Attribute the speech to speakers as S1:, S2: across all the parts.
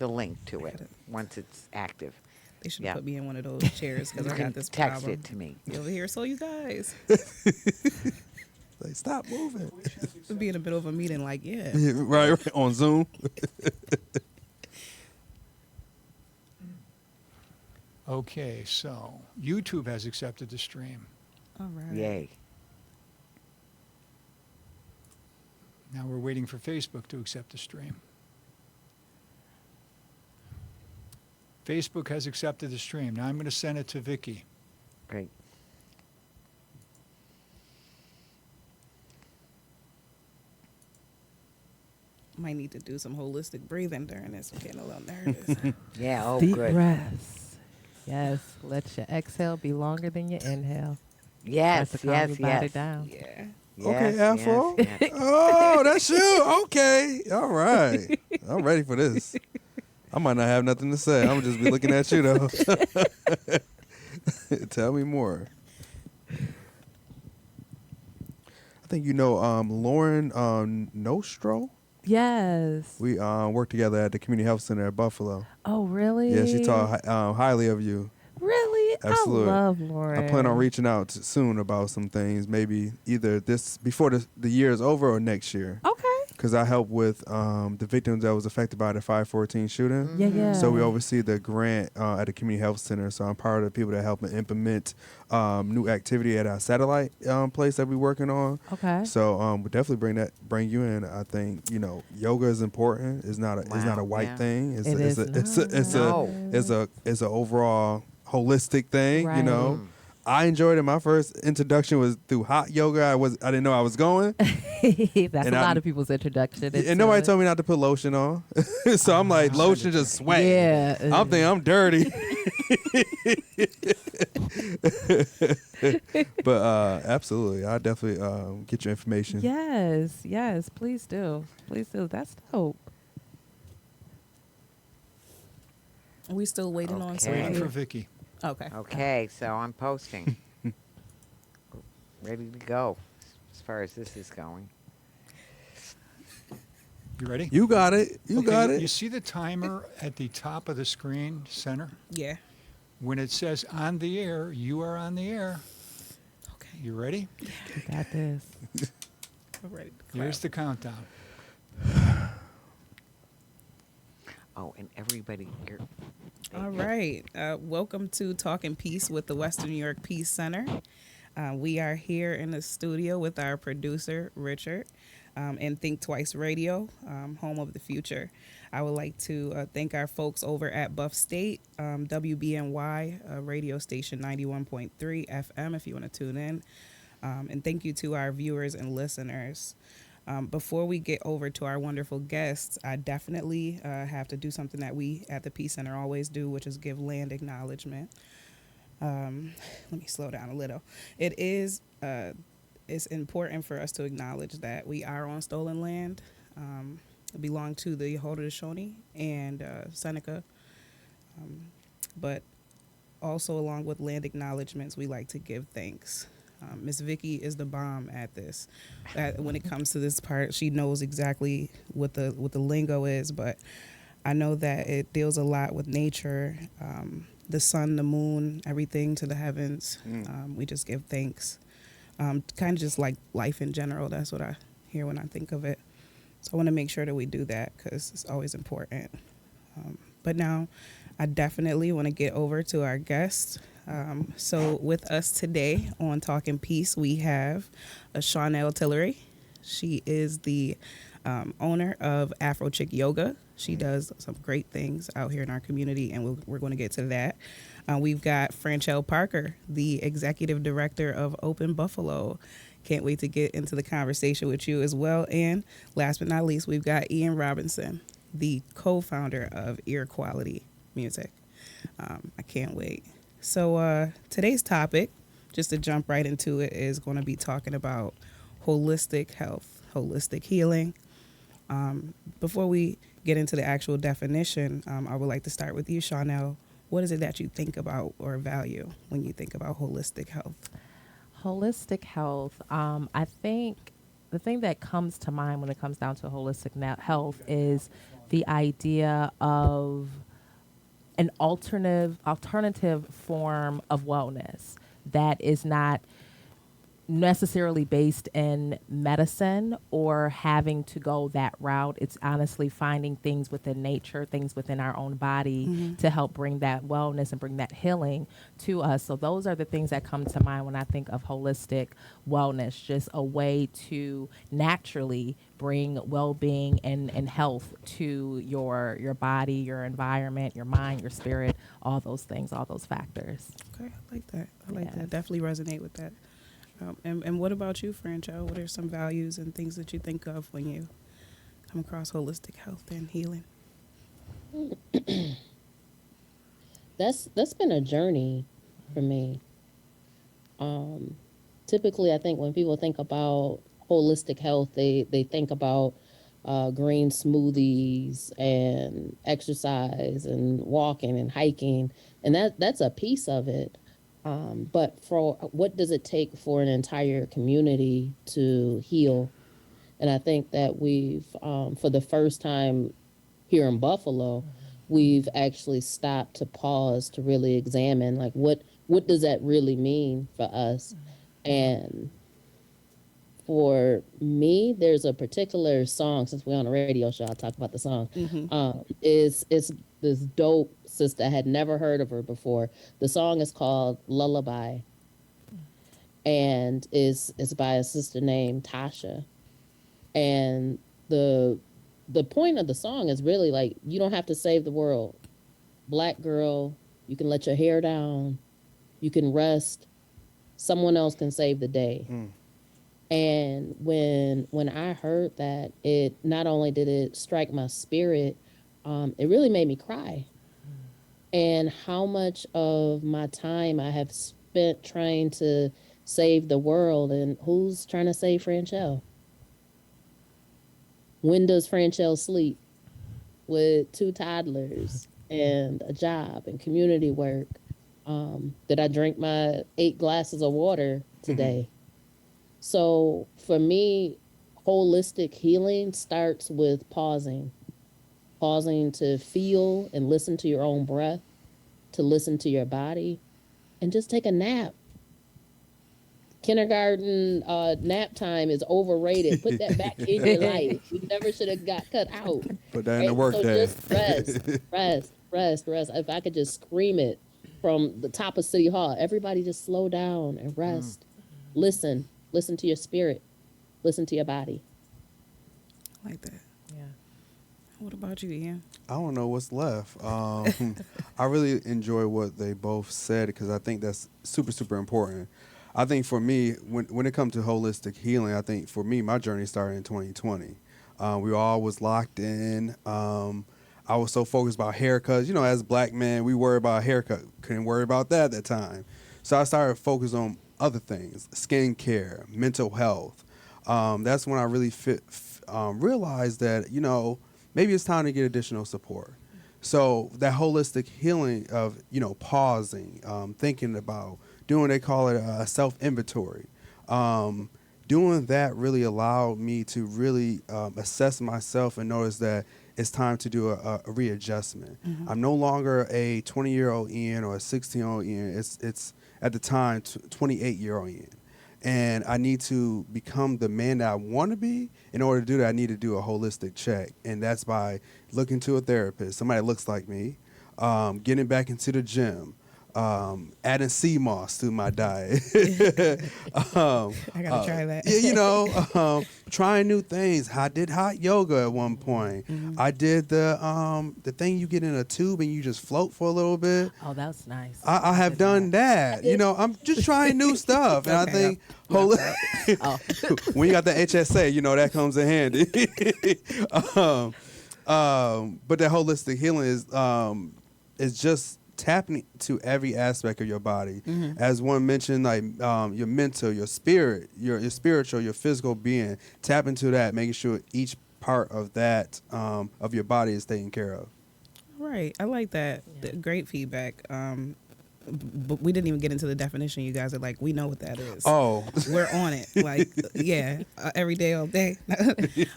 S1: the link to it once it's active.
S2: They should
S1: Yeah.
S2: put me in one of those chairs because
S1: You
S2: I
S1: can
S2: got this
S1: text
S2: problem.
S1: it to me.
S2: Be over here, so you guys.
S3: Like, stop moving.
S2: Be in the middle of a meeting, like, yeah.
S3: Yeah, right, on Zoom.
S4: Okay, so YouTube has accepted the stream.
S2: All right.
S1: Yay.
S4: Now we're waiting for Facebook to accept the stream. Facebook has accepted the stream. Now I'm going to send it to Vicky.
S1: Great.
S2: Might need to do some holistic breathing during this. I'm getting a little nervous.
S1: Yeah, oh,
S5: Deep
S1: good.
S5: breaths. Yes. Let your exhale be longer than your inhale.
S1: Yes,
S5: That's to calm
S1: yes,
S5: your body
S1: yes.
S5: down.
S2: Yeah.
S3: Okay,
S1: Yes,
S3: Afro.
S1: yes, yes.
S3: Oh, that's you. Okay. All right. I'm ready for this. I might not have nothing to say. I'm just be looking at you, though. Tell me more. I think you know Lauren Nostro.
S5: Yes.
S3: We work together at the Community Health Center at Buffalo.
S5: Oh, really?
S3: Yeah, she talked highly of you.
S5: Really?
S3: Absolutely.
S5: I love Lauren.
S3: I plan on reaching out soon about some things, maybe either before the year is over or next year.
S5: Okay.
S3: Because I help with the victims that was affected by the 514 shooting.
S5: Yeah, yeah.
S3: So we oversee the grant at the Community Health Center. So I'm part of the people that help implement new activity at our satellite place that we're working on.
S5: Okay.
S3: So we'll definitely bring you in. I think yoga is important. It's not a
S1: Wow,
S3: white
S1: yeah.
S3: thing.
S5: It is
S3: It's a overall holistic thing.
S5: Right.
S3: I enjoyed it. My first introduction was through hot yoga. I didn't know I was going.
S5: That's
S3: And
S5: a lot
S3: I'm-
S5: of people's introduction.
S3: And nobody told me not to put lotion on. So I'm like, lotion just sweat.
S5: Yeah.
S3: I'm thinking I'm dirty. But absolutely, I'll definitely get your information.
S5: Yes, yes, please do. Please do. That's dope.
S2: Are we still waiting on
S1: Okay.
S4: Waiting
S2: something?
S4: for Vicky.
S2: Okay.
S1: Okay, so I'm posting. Ready to go as far as this is going.
S4: You ready?
S3: You got it. You
S4: Okay,
S3: got
S4: You
S3: it.
S4: see the timer at the top of the screen, center?
S2: Yeah.
S4: When it says on the air, you are on the air.
S2: Okay.
S4: You ready?
S5: You got this.
S2: We're ready to clap.
S4: Here's the countdown.
S1: Oh, and everybody here.
S2: All right. Welcome to Talking Peace with the Western New York Peace Center. We are here in the studio with our producer, Richard, and Think Twice Radio, home of the future. I would like to thank our folks over at Buff State, WBNY radio station 91.3 FM if you want to tune in. And thank you to our viewers and listeners. Before we get over to our wonderful guests, I definitely have to do something that we at the Peace Center always do, which is give land acknowledgement. Let me slow down a little. It's important for us to acknowledge that we are on stolen land. It belonged to the Haudenosaunee and Seneca. But also along with land acknowledgements, we like to give thanks. Miss Vicky is the bomb at this. When it comes to this part, she knows exactly what the lingo is. But I know that it deals a lot with nature, the sun, the moon, everything to the heavens. We just give thanks. Kind of just like life in general. That's what I hear when I think of it. So I want to make sure that we do that because it's always important. But now I definitely want to get over to our guests. So with us today on Talking Peace, we have Shawnell Tillery. She is the owner of Afrochick Yoga. She does some great things out here in our community, and we're going to get to that. We've got Franchelle Parker, the executive director of Open Buffalo. Can't wait to get into the conversation with you as well. And last but not least, we've got Eann Robinson, the co-founder of Ear Quality Music. I can't wait. So today's topic, just to jump right into it, is going to be talking about holistic health, holistic healing. Before we get into the actual definition, I would like to start with you, Shawnell. What is it that you think about or value when you think about holistic health?
S5: Holistic health. I think the thing that comes to mind when it comes down to holistic health is the idea of an alternative form of wellness that is not necessarily based in medicine or having to go that route. It's honestly finding things within nature, things within our own body to help bring that wellness and bring that healing to us. So those are the things that come to mind when I think of holistic wellness, just a way to naturally bring well-being and health to your body, your environment, your mind, your spirit, all those things, all those factors.
S2: Okay, I like that. I like
S5: Yes.
S2: that. Definitely resonate with that. And what about you, Franchelle? What are some values and things that you think of when you come across holistic health and healing?
S6: That's been a journey for me. Typically, I think when people think about holistic health, they think about green smoothies and exercise and walking and hiking, and that's a piece of it. But for what does it take for an entire community to heal? And I think that we've, for the first time here in Buffalo, we've actually stopped to pause to really examine, like, what does that really mean for us? And for me, there's a particular song, since we're on a radio show, I'll talk about the song. It's this dope sister. I had never heard of her before. The song is called Lullaby, and it's by a sister named Tasha. And the point of the song is really like, you don't have to save the world. Black girl, you can let your hair down, you can rest, someone else can save the day. And when I heard that, it not only did it strike my spirit, it really made me cry. And how much of my time I have spent trying to save the world, and who's trying to save Franchelle? When does Franchelle sleep with 2 toddlers and a job and community work? Did I drink my 8 glasses of water today? So for me, holistic healing starts with pausing to feel and listen to your own breath, to listen to your body, and just take a nap. Kindergarten nap time is overrated. Put that back in your life. You never should have got cut out.
S3: Put that in the
S6: Right?
S3: work
S6: So
S3: day.
S6: just rest. If I could just scream it from the top of City Hall, everybody just slow down and rest. Listen to your spirit. Listen to your body.
S2: I like that.
S5: Yeah.
S2: What about you, Eann?
S3: I don't know what's left. I really enjoy what they both said because I think that's super, super important. I think for me, when it comes to holistic healing, I think for me, my journey started in 2020. We all was locked in. I was so focused about haircuts. You know, as black men, we worry about haircut. Couldn't worry about that at that time. So I started focusing on other things, skincare, mental health. That's when I really realized that, you know, maybe it's time to get additional support. So that holistic healing of, you know, pausing, thinking about doing, they call it a self-inventory. Doing that really allowed me to really assess myself and notice that it's time to do a readjustment. I'm no longer a 20-year-old Eann or a 16-year-old Eann. It's at the time 28-year-old Eann. And I need to become the man that I want to be. In order to do that, I need to do a holistic check. And that's by looking to a therapist, somebody that looks like me, getting back into the gym, adding sea moss to my diet.
S2: I gotta try that.
S3: Yeah, you know, trying new things. I did hot yoga at one point. I did the thing you get in a tube and you just float for a little bit.
S5: Oh, that's nice.
S3: I have done that. You know, I'm just trying new stuff. And I think when you got the HSA, you know, that comes in handy. But that holistic healing is just tapping to every aspect of your body. As one mentioned, like your mental, your spirit, your spiritual, your physical being. Tap into that, making sure each part of that of your body is taken care of.
S2: Right. I like that. Great feedback. but we didn't even get into the definition. You guys are like, we know what that is.
S3: Oh,
S2: We're on it. Like, yeah, every day, all day.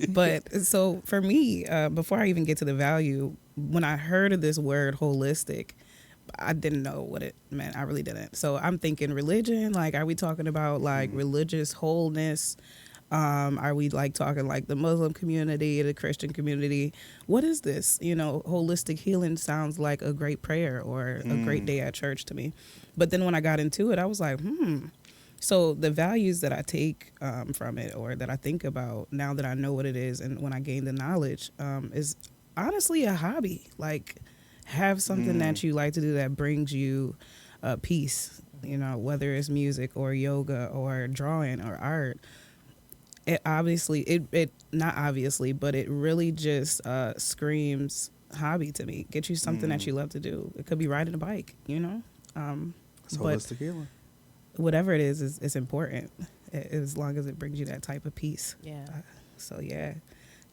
S2: But so for me, before I even get to the value, when I heard of this word holistic, I didn't know what it meant. I really didn't. So I'm thinking religion. Like, are we talking about like religious wholeness? Are we like talking like the Muslim community, the Christian community? What is this? You know, holistic healing sounds like a great prayer or a great day at church to me. But then when I got into it, I was like, So the values that I take from it, or that I think about now that I know what it is, and when I gain the knowledge, is honestly a hobby. Like, have something that you like to do that brings you peace. You know, whether it's music or yoga or drawing or art. It obviously, it not obviously, but it really just screams hobby to me. Get you something that you love to do. It could be riding a bike, you know.
S3: it's
S2: But
S3: holistic healing.
S2: whatever it is it's important as long as it brings you that type of peace.
S5: Yeah.
S2: So yeah,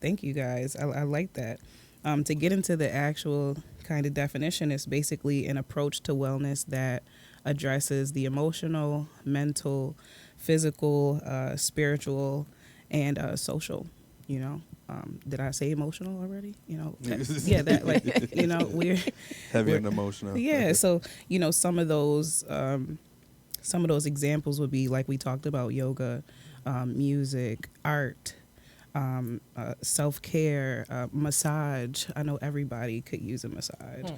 S2: thank you guys. I like that. To get into the actual kind of definition, it's basically an approach to wellness that addresses the emotional, mental, physical, spiritual, and social. You know, did I say emotional already? You know, yeah, that like you know we're
S3: Heavy and emotional.
S2: yeah. So you know some of those examples would be like we talked about yoga, music, art. Self-care, massage. I know everybody could use a massage.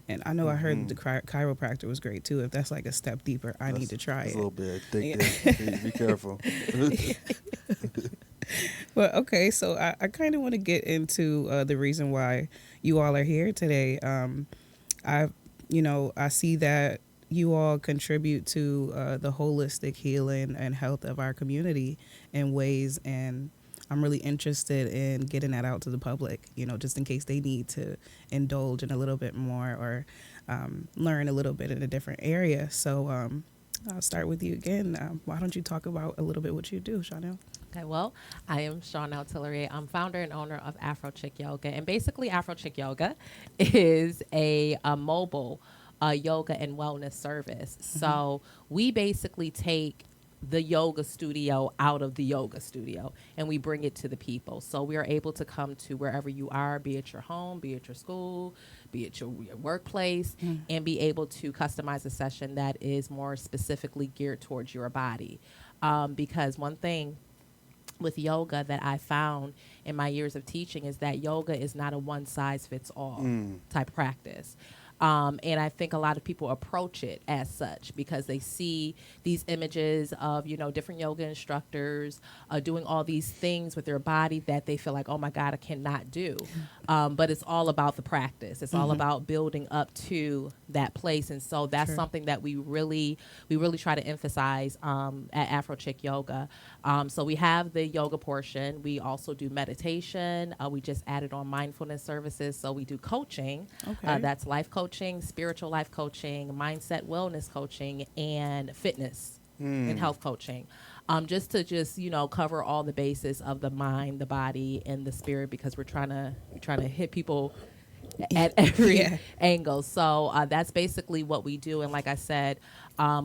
S2: And I know I heard the chiropractor was great too. If that's like a step deeper, I need to try
S3: It's
S2: it.
S3: a little bit addictive. Be careful.
S2: But okay, so I kind of want to get into the reason why you all are here today. I see that you all contribute to the holistic healing and health of our community in ways, and I'm really interested in getting that out to the public, you know, just in case they need to indulge in a little bit more or learn a little bit in a different area. So I'll start with you again. Why don't you talk about a little bit what you do, Shawnell?
S5: Okay, well, I am Shawnell Tillery. I'm founder and owner of Afrochick Yoga. And basically, Afrochick Yoga is a mobile yoga and wellness service. So we basically take the yoga studio out of the yoga studio and we bring it to the people. So we are able to come to wherever you are, be it your home, be it your school, be it your workplace, and be able to customize a session that is more specifically geared towards your body. Because one thing with yoga that I found in my years of teaching is that yoga is not a one size fits all type of practice. And I think a lot of people approach it as such because they see these images of, you know, different yoga instructors doing all these things with their body that they feel like, oh my God, I cannot do. But it's all about the practice. It's all about building up to that place. And so that's something that we really try to emphasize at Afrochick Yoga. So we have the yoga portion. We also do meditation. We just added on mindfulness services. So we do coaching.
S2: Okay.
S5: That's life coaching, spiritual life coaching, mindset wellness coaching, and fitness and health coaching. Just to cover all the bases of the mind, the body, and the spirit, because we're trying to hit people at every angle. So that's basically what we do. And like I said,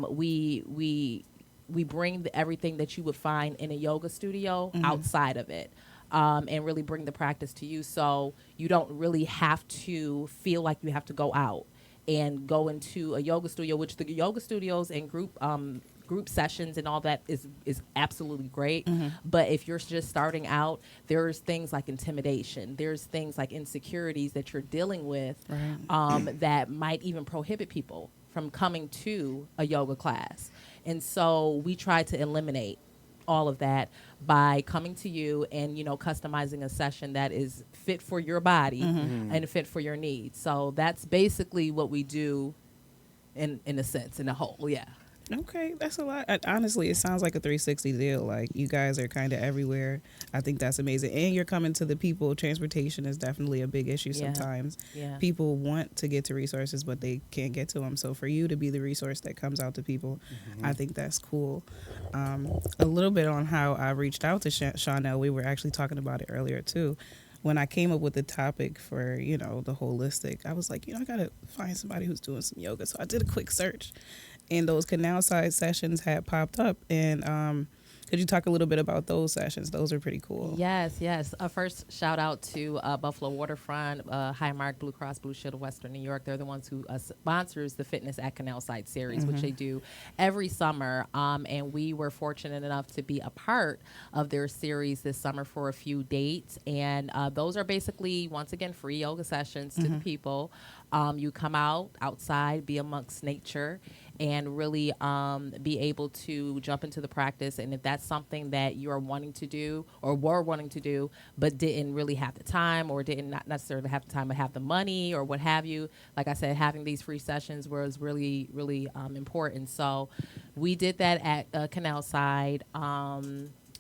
S5: we bring everything that you would find in a yoga studio outside of it. And really bring the practice to you, so you don't really have to feel like you have to go out and go into a yoga studio, which the yoga studios and group sessions and all that is absolutely great. But if you're just starting out, there's things like intimidation, there's things like insecurities that you're dealing with that might even prohibit people from coming to a yoga class. And so we try to eliminate all of that by coming to you and, customizing a session that is fit for your body and fit for your needs. So that's basically what we do in a sense, in a whole. Yeah.
S2: Okay, that's a lot. Honestly, it sounds like a 360 deal. Like, you guys are kind of everywhere. I think that's amazing. And you're coming to the people. Transportation is definitely a big issue sometimes.
S5: Yeah.
S2: People want to get to resources, but they can't get to them. So for you to be the resource that comes out to people, I think that's cool. A little bit on how I reached out to Shawnell. We were actually talking about it earlier, too. when I came up with the topic for, the holistic, I was like, I got to find somebody who's doing some yoga. So I did a quick search, and those canal side sessions had popped up. And could you talk a little bit about those sessions? Those are pretty cool.
S5: Yes, yes. First, shout out to Buffalo Waterfront, Highmark, Blue Cross Blue Shield of Western New York. They're the ones who sponsors the Fitness at Canal Side series, which they do every summer. And we were fortunate enough to be a part of their series this summer for a few dates. And those are basically, once again, free yoga sessions to the people. You come outside, be amongst nature, and really be able to jump into the practice. And if that's something that you are wanting to do or were wanting to do, but didn't really have the time or didn't not necessarily have the time but have the money or what have you, like I said, having these free sessions was really, really important. So we did that at Canal Side.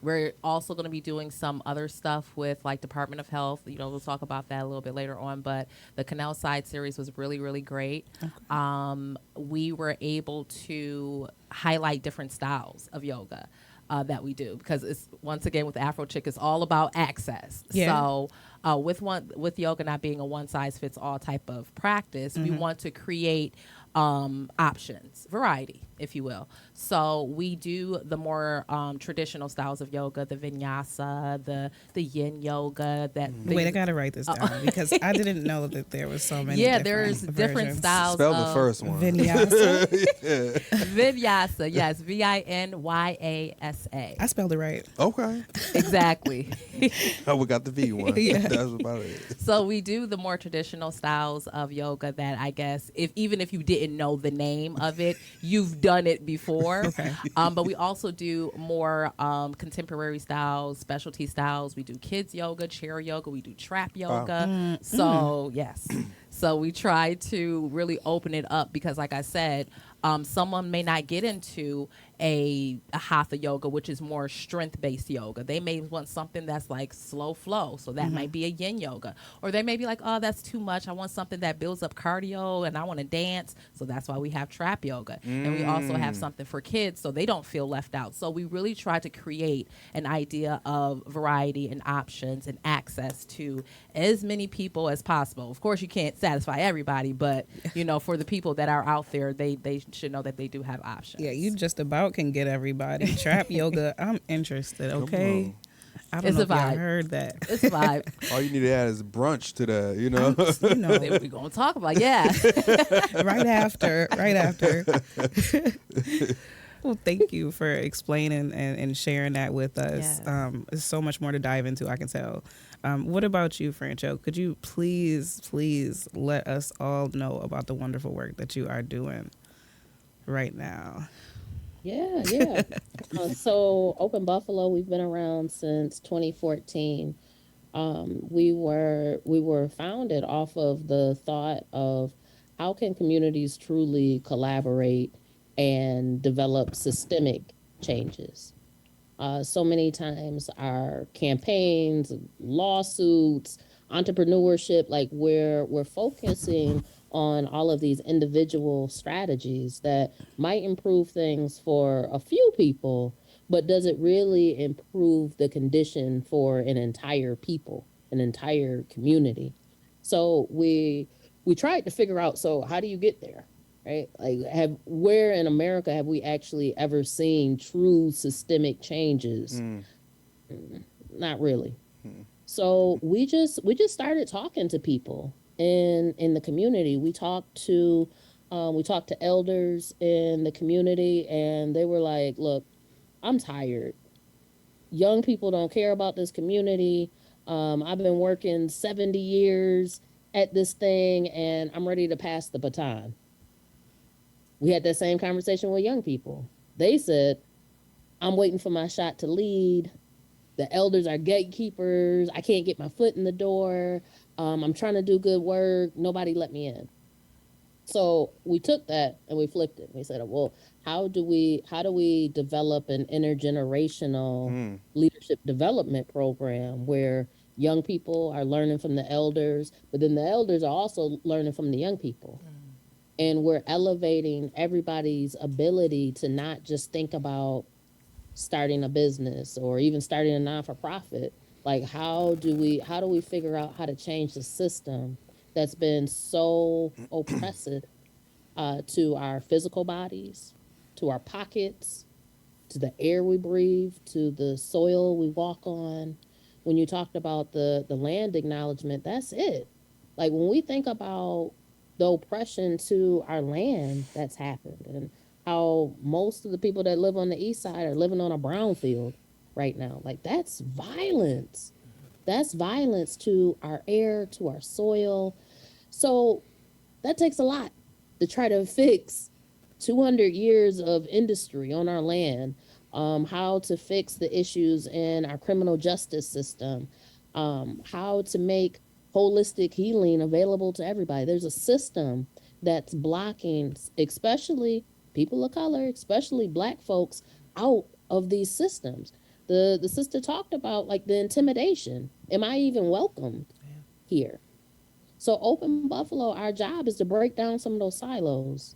S5: We're also going to be doing some other stuff with like Department of Health. We'll talk about that a little bit later on. But the Canal Side series was really, really great. Okay. We were able to highlight different styles of yoga that we do because it's once again with Afrochick, it's all about access. Yeah. So with yoga not being a one size fits all type of practice, we want to create options, variety, if you will. So we do the more traditional styles of yoga, the vinyasa, the yin yoga.
S2: Wait, I gotta write this down because I didn't know that there was so many.
S5: Yeah, there's different styles.
S3: Spell the first one.
S2: Vinyasa.
S5: Vinyasa, yes, Vinyasa.
S2: I spelled it right.
S3: Okay.
S5: Exactly.
S3: Oh, we got the V one.
S2: Yeah.
S3: That's about it.
S5: So we do the more traditional styles of yoga that I guess even if you didn't know the name of it, you've done it before. Okay. But we also do more contemporary styles, specialty styles. We do kids yoga, chair yoga. We do trap yoga. Wow. So yes. So we try to really open it up because, like I said, someone may not get into a hatha yoga, which is more strength-based yoga. They may want something that's like slow flow, so that might be a yin yoga. Or they may be like, oh, that's too much. I want something that builds up cardio, and I want to dance, so that's why we have trap yoga. And we also have something for kids, so they don't feel left out. So we really try to create an idea of variety and options and access to as many people as possible. Of course, you can't satisfy everybody, but for the people that are out there, they should know that they do have options.
S2: Yeah, you just about can get everybody. Trap yoga, I'm interested, okay? I don't know if y'all heard that.
S5: It's a vibe.
S3: All you need to add is brunch to that,
S5: We're going to talk about, yeah.
S2: Right after. Well, thank you for explaining and sharing that with us. Yes. There's so much more to dive into, I can tell. What about you, Franchelle? Could you please let us all know about the wonderful work that you are doing right now?
S6: Yeah. So Open Buffalo, we've been around since 2014. We were founded off of the thought of how can communities truly collaborate and develop systemic changes. So many times our campaigns, lawsuits, entrepreneurship, like we're focusing on all of these individual strategies that might improve things for a few people, but does it really improve the condition for an entire people, an entire community? So we tried to figure out, so how do you get there, right? Like where in America have we actually ever seen true systemic changes? Not really. So we just started talking to people in the community. We talked to elders in the community, and they were like, look, I'm tired. Young people don't care about this community. I've been working 70 years at this thing, and I'm ready to pass the baton. We had that same conversation with young people. They said, I'm waiting for my shot to lead. The elders are gatekeepers. I can't get my foot in the door. I'm trying to do good work. Nobody let me in. So we took that and we flipped it. We said, well, how do we develop an intergenerational leadership development program where young people are learning from the elders, but then the elders are also learning from the young people. And we're elevating everybody's ability to not just think about starting a business or even starting a non-for-profit, Like how do we figure out how to change the system that's been so oppressive to our physical bodies, to our pockets, to the air we breathe, to the soil we walk on. When you talked about the land acknowledgement, that's it. Like when we think about the oppression to our land that's happened and how most of the people that live on the east side are living on a brown field right now. Like that's violence. That's violence to our air, to our soil. So that takes a lot to try to fix 200 years of industry on our land, how to fix the issues in our criminal justice system, how to make holistic healing available to everybody. There's a system that's blocking, especially people of color, especially Black folks, out of these systems. The sister talked about like the intimidation. Am I even welcomed here? So Open Buffalo, our job is to break down some of those silos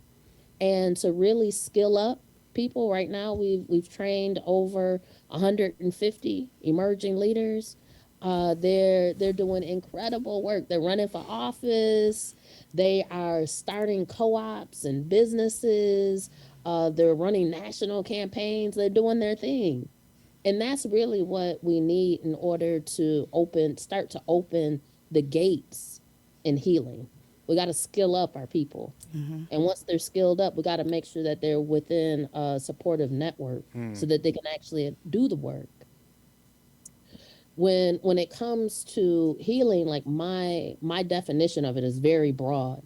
S6: and to really skill up people. Right now, we've trained over 150 emerging leaders. They're doing incredible work. They're running for office. They are starting co-ops and businesses. They're running national campaigns. They're doing their thing. And that's really what we need in order to start to open the gates in healing. We got to skill up our people. And once they're skilled up, we got to make sure that they're within a supportive network so that they can actually do the work. When it comes to healing, like my definition of it is very broad,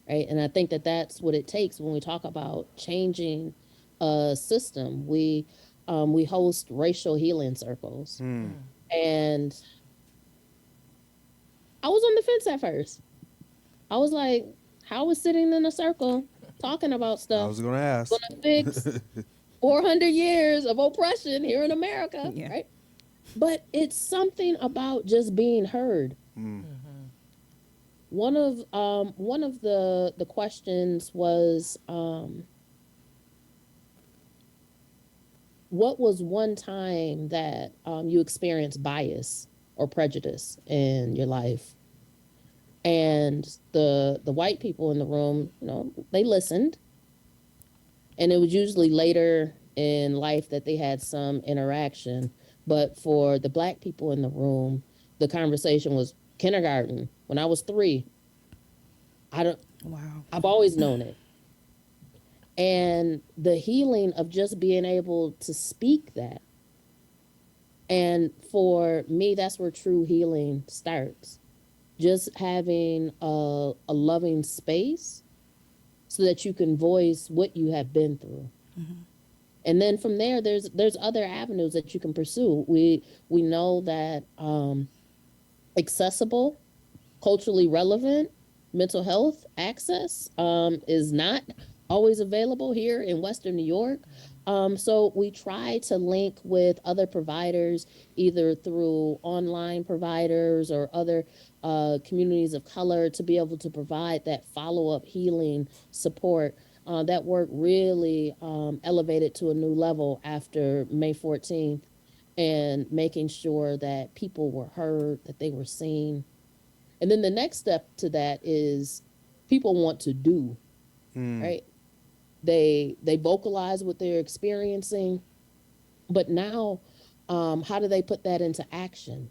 S6: right? And I think that that's what it takes when we talk about changing a system. We host racial healing circles, and I was on the fence at first. I was like, how is sitting in a circle talking about
S3: I
S6: stuff
S3: was gonna ask.
S6: gonna fix 400 years of oppression here in America,
S2: Yeah.
S6: right? But it's something about just being heard. One of the questions was, what was one time that you experienced bias or prejudice in your life? And the white people in the room, they listened, and it was usually later in life that they had some interaction. But for the Black people in the room, the conversation was kindergarten. When I was 3, I don't.
S2: Wow.
S6: I've always known it. And the healing of just being able to speak that. And for me, that's where true healing starts. Just having a loving space so that you can voice what you have been through. And then from there, there's other avenues that you can pursue. We know that accessible, culturally relevant mental health access is not always available here in Western New York. So we try to link with other providers, either through online providers or other communities of color, to be able to provide that follow-up healing support. That work really elevated to a new level after May 14th, and making sure that people were heard, that they were seen. And then the next step to that is people want to do, right? They vocalize what they're experiencing, but now how do they put that into action?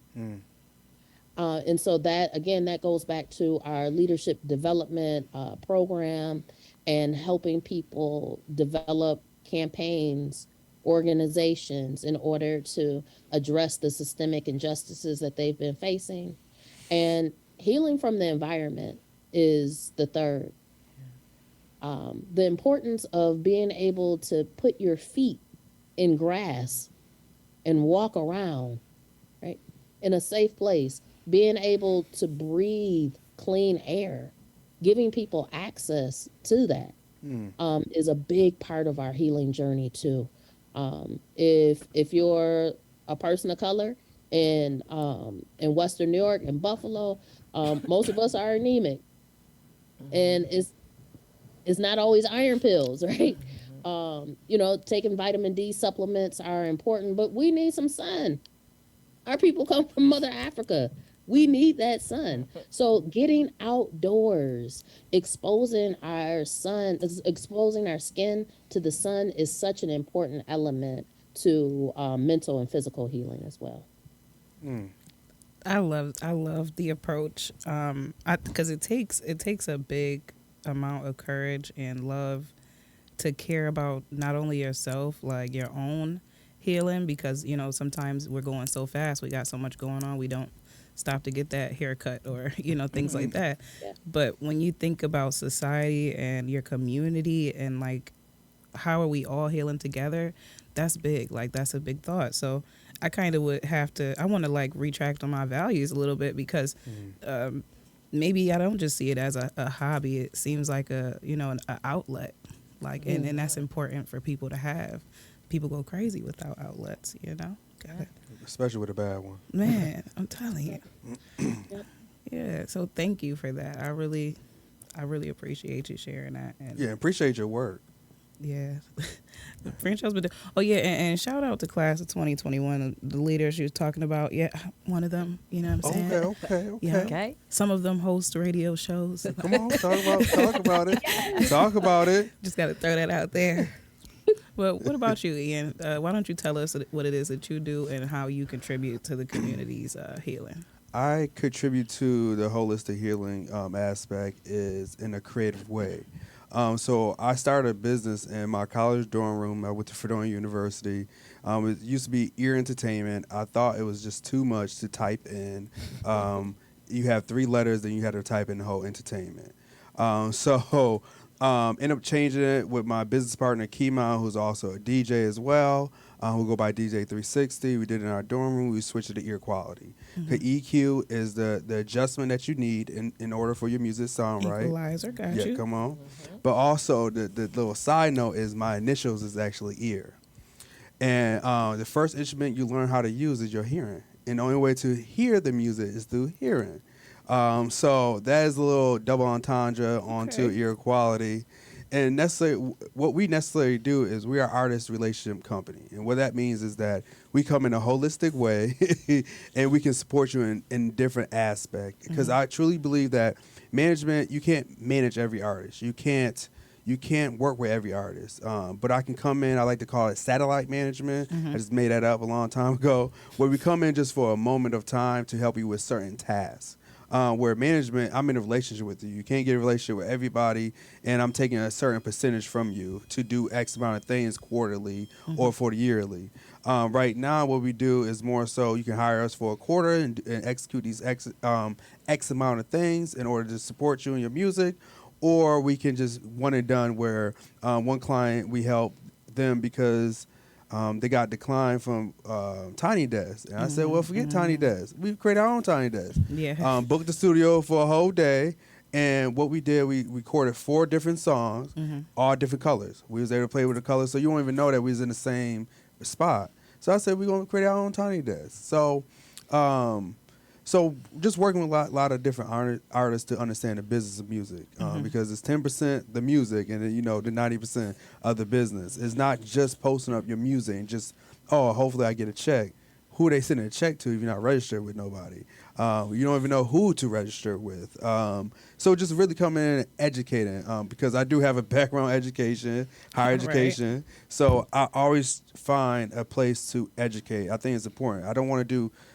S6: And so that, again, that goes back to our leadership development program and helping people develop campaigns, organizations in order to address the systemic injustices that they've been facing. And healing from the environment is the third. The importance of being able to put your feet in grass and walk around, right, in a safe place, being able to breathe clean air, giving people access to that is a big part of our healing journey too. If you're a person of color in Western New York and Buffalo, most of us are anemic, and it's not always iron pills, right? Taking vitamin D supplements are important, but we need some sun. Our people come from Mother Africa. We need that sun. So getting outdoors, exposing our skin to the sun is such an important element to mental and physical healing as well.
S2: I love the approach. Because it takes a big amount of courage and love to care about not only yourself, like your own healing, because sometimes we're going so fast, we got so much going on, we don't stop to get that haircut or things like that.
S6: Yeah.
S2: But when you think about society and your community and like how are we all healing together, that's big. Like that's a big thought. So I kind of would have to, I want to like retract on my values a little bit because maybe I don't just see it as a hobby. It seems like an outlet, like, and that's important for people to have. People go crazy without outlets, Got it.
S3: Especially with a bad one.
S2: Man, I'm telling you. Yeah. So thank you for that. I really appreciate you sharing that. And
S3: Yeah, appreciate your work.
S2: yeah. Franchelle's been oh yeah, and shout out to class of 2021, the leaders she was talking about. Yeah, one of them, you know what I'm saying?
S3: Okay.
S2: Yeah.
S5: Okay.
S2: Some of them host radio shows.
S3: Come on, talk about it. Talk about it.
S2: Just got to throw that out there. Well, what about you, Eann? Why don't you tell us what it is that you do and how you contribute to the community's healing?
S3: I contribute to the holistic healing aspect is in a creative way. So I started a business in my college dorm room. I went to Fredonia University. It used to be Ear Entertainment. I thought it was just too much to type in. You have 3 letters, then you had to type in the whole entertainment. So ended up changing it with my business partner, Keeman, who's also a DJ as well, who go by DJ 360. We did it in our dorm room. We switched it to ear quality. EQ is the adjustment that you need in order for your music to sound right.
S2: Equalizer, got
S3: Yeah,
S2: you.
S3: come on. But also, the little side note is my initials is actually ear. And the first instrument you learn how to use is your hearing. And the only way to hear the music is through hearing. So that is a little double entendre onto ear quality. And what we necessarily do is we are artist relationship company. And what that means is that we come in a holistic way and we can support you in different aspects. Because I truly believe that management, you can't manage every artist. You can't work with every artist. But I can come in, I like to call it satellite management. I just made that up a long time ago, where we come in just for a moment of time to help you with certain tasks. Where management, I'm in a relationship with you. You can't get a relationship with everybody, and I'm taking a certain percentage from you to do X amount of things quarterly or for the yearly. Right now, what we do is more so you can hire us for a quarter and execute these X amount of things in order to support you in your music, or we can just one and done where one client, we help them because they got declined from Tiny Desk. And I said, well, forget Tiny Desk. We create our own Tiny Desk.
S2: Yeah.
S3: Booked the studio for a whole day. And what we did, we recorded 4 different songs, all different colors. We was able to play with the colors, so you won't even know that we was in the same spot. So I said, we're going to create our own Tiny Desk. So just working with a lot of different artists to understand the business of music, because it's 10% the music and then, the 90% of the business. It's not just posting up your music and just, hopefully I get a check. Who are they sending a check to if you're not registered with nobody? You don't even know who to register with. So just really coming in and educating, because I do have a background education, higher education. So I always find a place to educate. I think it's important.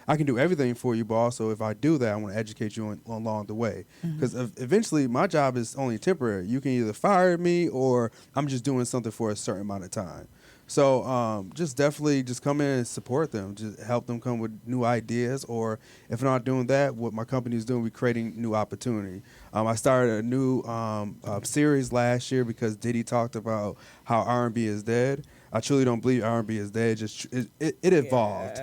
S3: I can do everything for you, but also if I do that, I want to educate you along the way. Because eventually my job is only temporary. You can either fire me or I'm just doing something for a certain amount of time. So just definitely just come in and support them, just help them come with new ideas, or if not doing that, what my company is doing, we're creating new opportunity. I started a new series last year because Diddy talked about how R&B is dead. I truly don't believe R&B is dead. It evolved.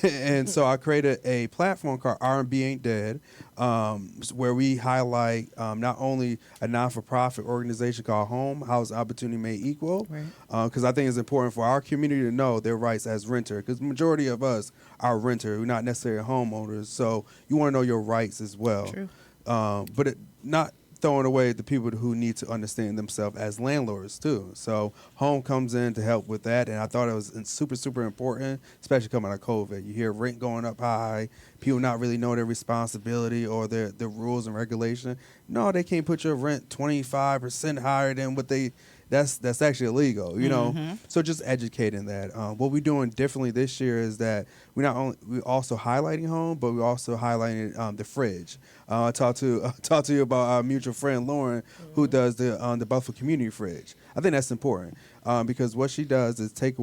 S3: And so I created a platform called R&B Ain't Dead, where we highlight not only a non-for-profit organization called Home, House Opportunity Made Equal, because I think it's important for our community to know their rights as renter, because the majority of us are renter, we're not necessarily homeowners, so you want to know your rights as well.
S2: True.
S3: But not throwing away the people who need to understand themselves as landlords too. So home comes in to help with that, and I thought it was super, super important, especially coming out of COVID. You hear rent going up high, people not really know their responsibility or their rules and regulation. No, they can't put your rent 25% higher than what they. That's actually illegal, you know. So just educating that. What we're doing differently this year is that we also highlighting home, but we're also highlighting the fridge. I talked to you about our mutual friend Lauren, who does the Buffalo Community Fridge. I think that's important because what she does is take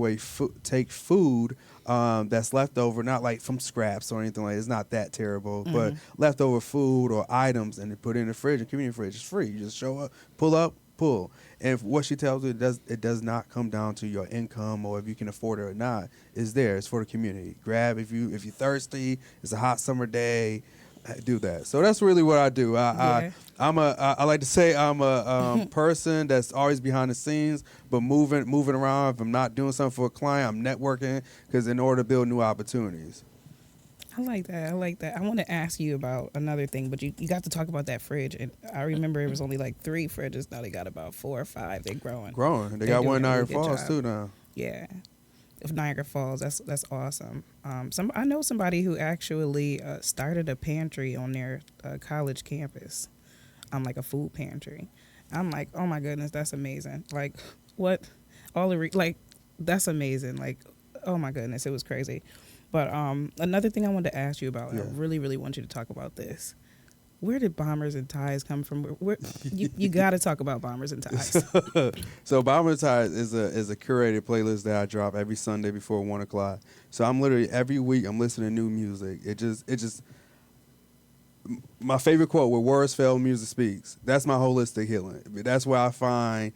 S3: food that's left over, not like from scraps or anything like that. It's not that terrible, but leftover food or items, and they put it in the fridge. The community fridge is free. You just show up, pull. And what she tells you, it does not come down to your income or if you can afford it or not. It's there. It's for the community. Grab if you're thirsty. It's a hot summer day. Do that. So that's really what I do. I like to say I'm a person that's always behind the scenes, but moving around. If I'm not doing something for a client, I'm networking because in order to build new opportunities.
S2: I like that. I want to ask you about another thing, but you got to talk about that fridge. And I remember it was only like 3 fridges. Now they got about 4 or 5. They're growing.
S3: They got one in Niagara Falls too now.
S2: Yeah. Of Niagara Falls. That's awesome. I know somebody who actually started a pantry on their college campus. Like a food pantry. I'm like, oh my goodness, that's amazing. Like, what? That's amazing. Like, oh my goodness, it was crazy. But another thing I wanted to ask you about, I really, really want you to talk about this. Where did Bombers and Ties come from? You got to talk about Bombers and Ties.
S3: So Bombers and Ties is a curated playlist that I drop every Sunday before 1 o'clock. So I'm literally every week I'm listening to new music. It just my favorite quote: "Where words fail, music speaks." That's my holistic healing. That's where I find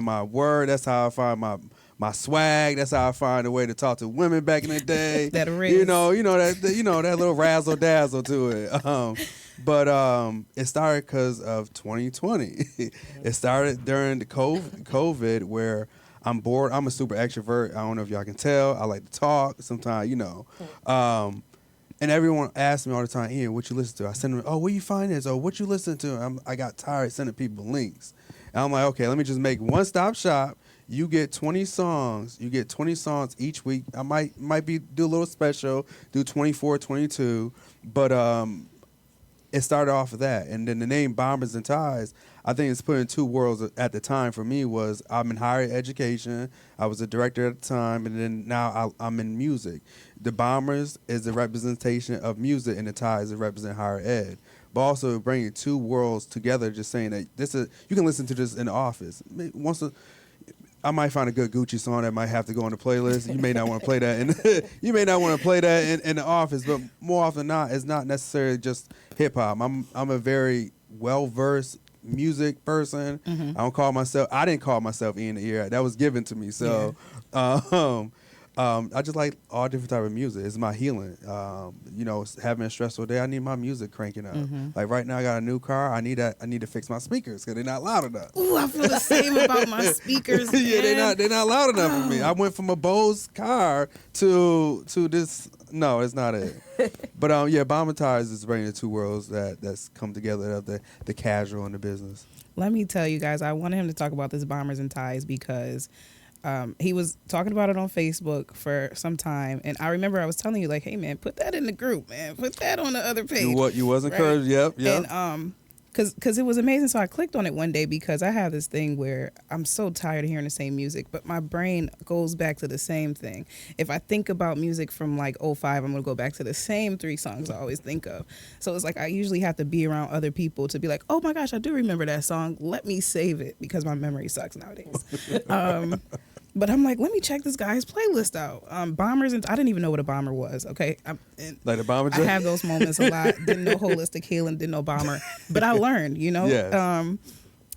S3: my word. That's how I find my swag. That's how I find a way to talk to women back in the day.
S2: That
S3: you know that little razzle dazzle to it. But it started because of 2020. It started during the COVID where I'm bored. I'm a super extrovert. I don't know if y'all can tell. I like to talk. Sometimes, and everyone asks me all the time, Eann, what you listen to? I send them, oh, where you find this? Oh, what you listen to? I got tired sending people links. And I'm like, okay, let me just make one-stop shop. You get 20 songs. You get 20 songs each week. I might do a little special, do 24, 22. But it started off of that. And then the name Bombers and Ties, I think it's put in two worlds at the time for me was I'm in higher education. I was a director at the time, and then now I'm in music. The Bombers is the representation of music, and the Ties is represent higher ed. But also bringing two worlds together, just saying that you can listen to this in the office. I might find a good Gucci song that might have to go on the playlist. You may not want to play that, in the office. But more often than not, it's not necessarily just hip hop. I'm a very well versed music person. I didn't call myself Eann the Ear. That was given to me. So, I just like all different type of music. It's my healing. Having a stressful day, I need my music cranking up. Like right now, I got a new car. I need to fix my speakers because they're not loud enough.
S2: Ooh, I feel the same about my speakers.
S3: Yeah, they're not loud enough for me. I went from a Bose car to this. No, it's not it. But Bomber Ties is bringing the two worlds that's come together of the casual and the business.
S2: Let me tell you guys, I wanted him to talk about this Bombers and Ties because he was talking about it on Facebook for some time, and I remember I was telling you, like, hey man, put that in the group, man, put that on the other page.
S3: You was encouraged, right? Yep.
S2: And because it was amazing, so I clicked on it one day because I have this thing where I'm so tired of hearing the same music, but my brain goes back to the same thing. If I think about music from like '05, I'm gonna go back to the same 3 songs I always think of. So it's like I usually have to be around other people to be like, oh my gosh, I do remember that song. Let me save it because my memory sucks nowadays. But I'm like, let me check this guy's playlist out. Bombers, and I didn't even know what a bomber was, okay?
S3: Like a bomber?
S2: I have those moments a lot. Didn't know holistic healing, didn't know bomber. But I learned,
S3: Yes.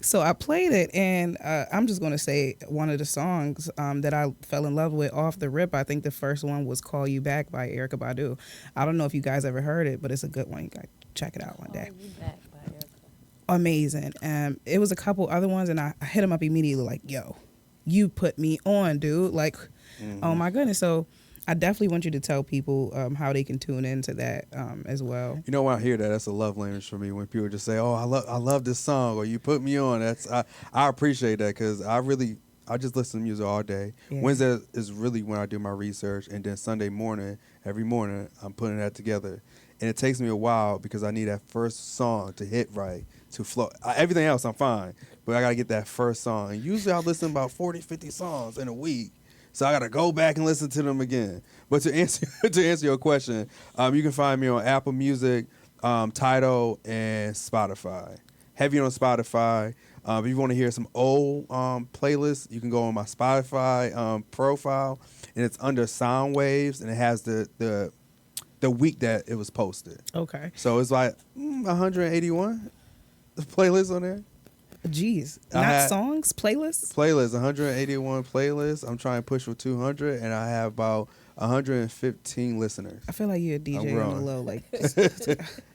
S2: So I played it, and I'm just going to say one of the songs that I fell in love with off the rip, I think the first one was Call You Back by Erykah Badu. I don't know if you guys ever heard it, but it's a good one. You got to check it out one day.
S5: Call You Back by Erykah.
S2: Amazing. It was a couple other ones, and I hit him up immediately like, yo, you put me on, dude. Like, oh my goodness. So I definitely want you to tell people how they can tune into that as well.
S3: You know, when I hear that, that's a love language for me. When people just say, "Oh, I love this song," or "You put me on," I appreciate that, because I just listen to music all day.
S2: Yeah.
S3: Wednesday is really when I do my research, and then Sunday morning, every morning, I'm putting that together, and it takes me a while because I need that first song to hit right, to flow. Everything else I'm fine, but I gotta get that first song. And usually I listen to about 40, 50 songs in a week. So I gotta go back and listen to them again. But to answer your question, you can find me on Apple Music, Tidal, and Spotify. Heavy on Spotify. If you want to hear some old playlists, you can go on my Spotify profile, and it's under Sound Waves, and it has the week that it was posted.
S2: Okay.
S3: So it's like 181 playlists on there.
S2: Jeez.
S3: I
S2: Not
S3: had-
S2: songs, playlists?
S3: Playlists, 181 playlists. I'm trying to push for 200, and I have about 115 listeners.
S2: I feel like you're a DJ on the
S3: wrong.
S2: low. Like,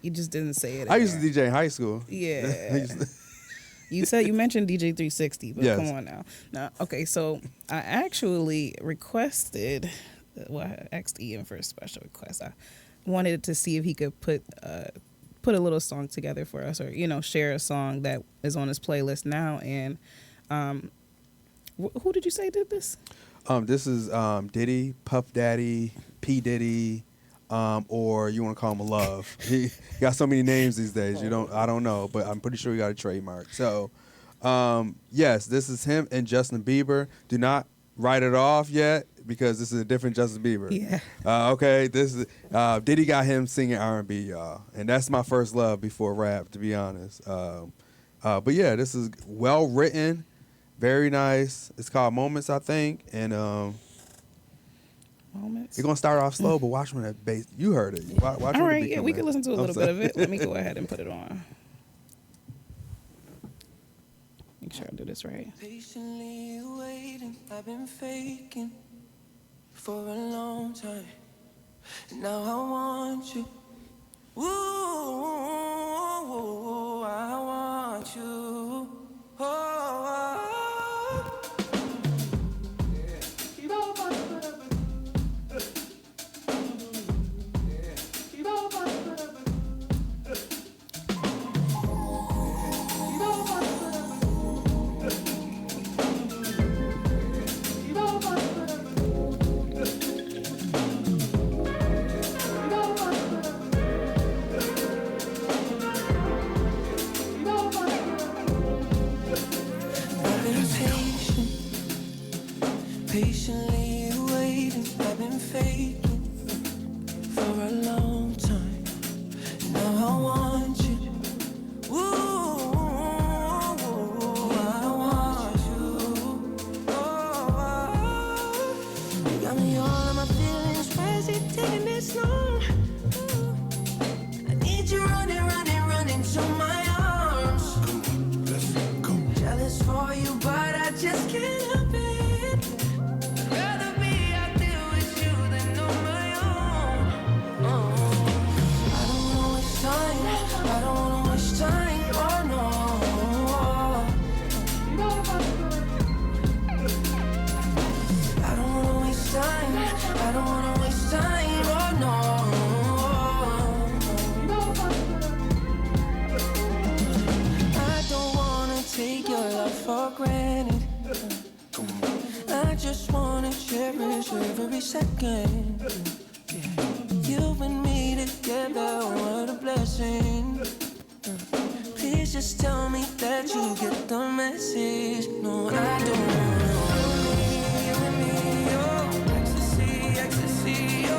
S2: you just didn't say it.
S3: I used to
S2: there.
S3: DJ in high school.
S2: Yeah. You mentioned DJ 360, but
S3: Yes.
S2: come on now. Okay, so I actually requested, I asked Eann for a special request. I wanted to see if he could put a little song together for us, or share a song that is on his playlist now. And who did you say did this?
S3: This is Diddy, Puff Daddy, P Diddy, or you want to call him Love. He got so many names these days. I don't know, but I'm pretty sure he got a trademark. So, yes, this is him and Justin Bieber. Do not write it off yet, because this is a different Justin Bieber.
S2: Yeah.
S3: Okay, this is Diddy got him singing R&B, y'all, and that's my first love before rap, to be honest. But yeah, this is well written, very nice. It's called Moments, I think, and
S2: Moments.
S3: it's gonna start off slow, but watch when that bass. You heard it. Watch when
S2: All
S3: the
S2: right,
S3: beat
S2: yeah,
S3: come
S2: we
S3: in.
S2: can listen to a
S3: I'm
S2: little
S3: sorry.
S2: bit of it. Let me go ahead and put it on. Make sure I do this right.
S7: Patiently waiting, I've been faking for a long time. And now I want you. Ooh, I want you. Oh. I've been patient, patiently waiting. I've been faking for a long time. Now I want you. Ooh, I want you. Oh, you got me all of my feelings. Why is it taking this long? I need you running, running, running to my arms. Jealous for you, but I just can't help it. I'd rather be out there with you than on my own. I don't wanna waste time. I don't wanna waste time. Oh no. I don't wanna waste time. I don't wanna waste time. Oh no. I don't wanna take your love for granted. I just wanna cherish every second. You and me together, what a blessing. Please just tell me that you get the message. No, I don't wanna. You and me, oh, ecstasy, ecstasy, oh.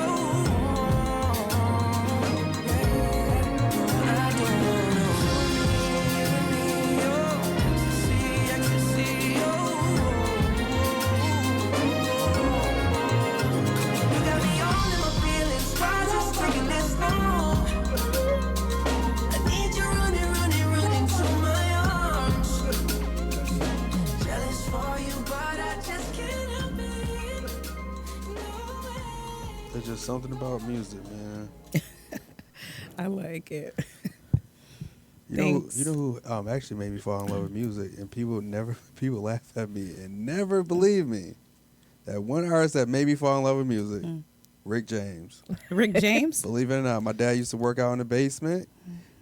S7: No, I don't wanna. You and me, oh, ecstasy, ecstasy, oh. You got me all in my feelings. Why is this taking this long? I need you running, running, running to my arms. Jealous for you, but I just can't help it. No way.
S3: There's just something about music, man.
S2: I like it.
S3: You
S2: Thanks.
S3: know who actually made me fall in love with music, and people laugh at me and never believe me. That one artist that made me fall in love with music, Rick James.
S2: Rick James?
S3: Believe it or not, my dad used to work out in the basement.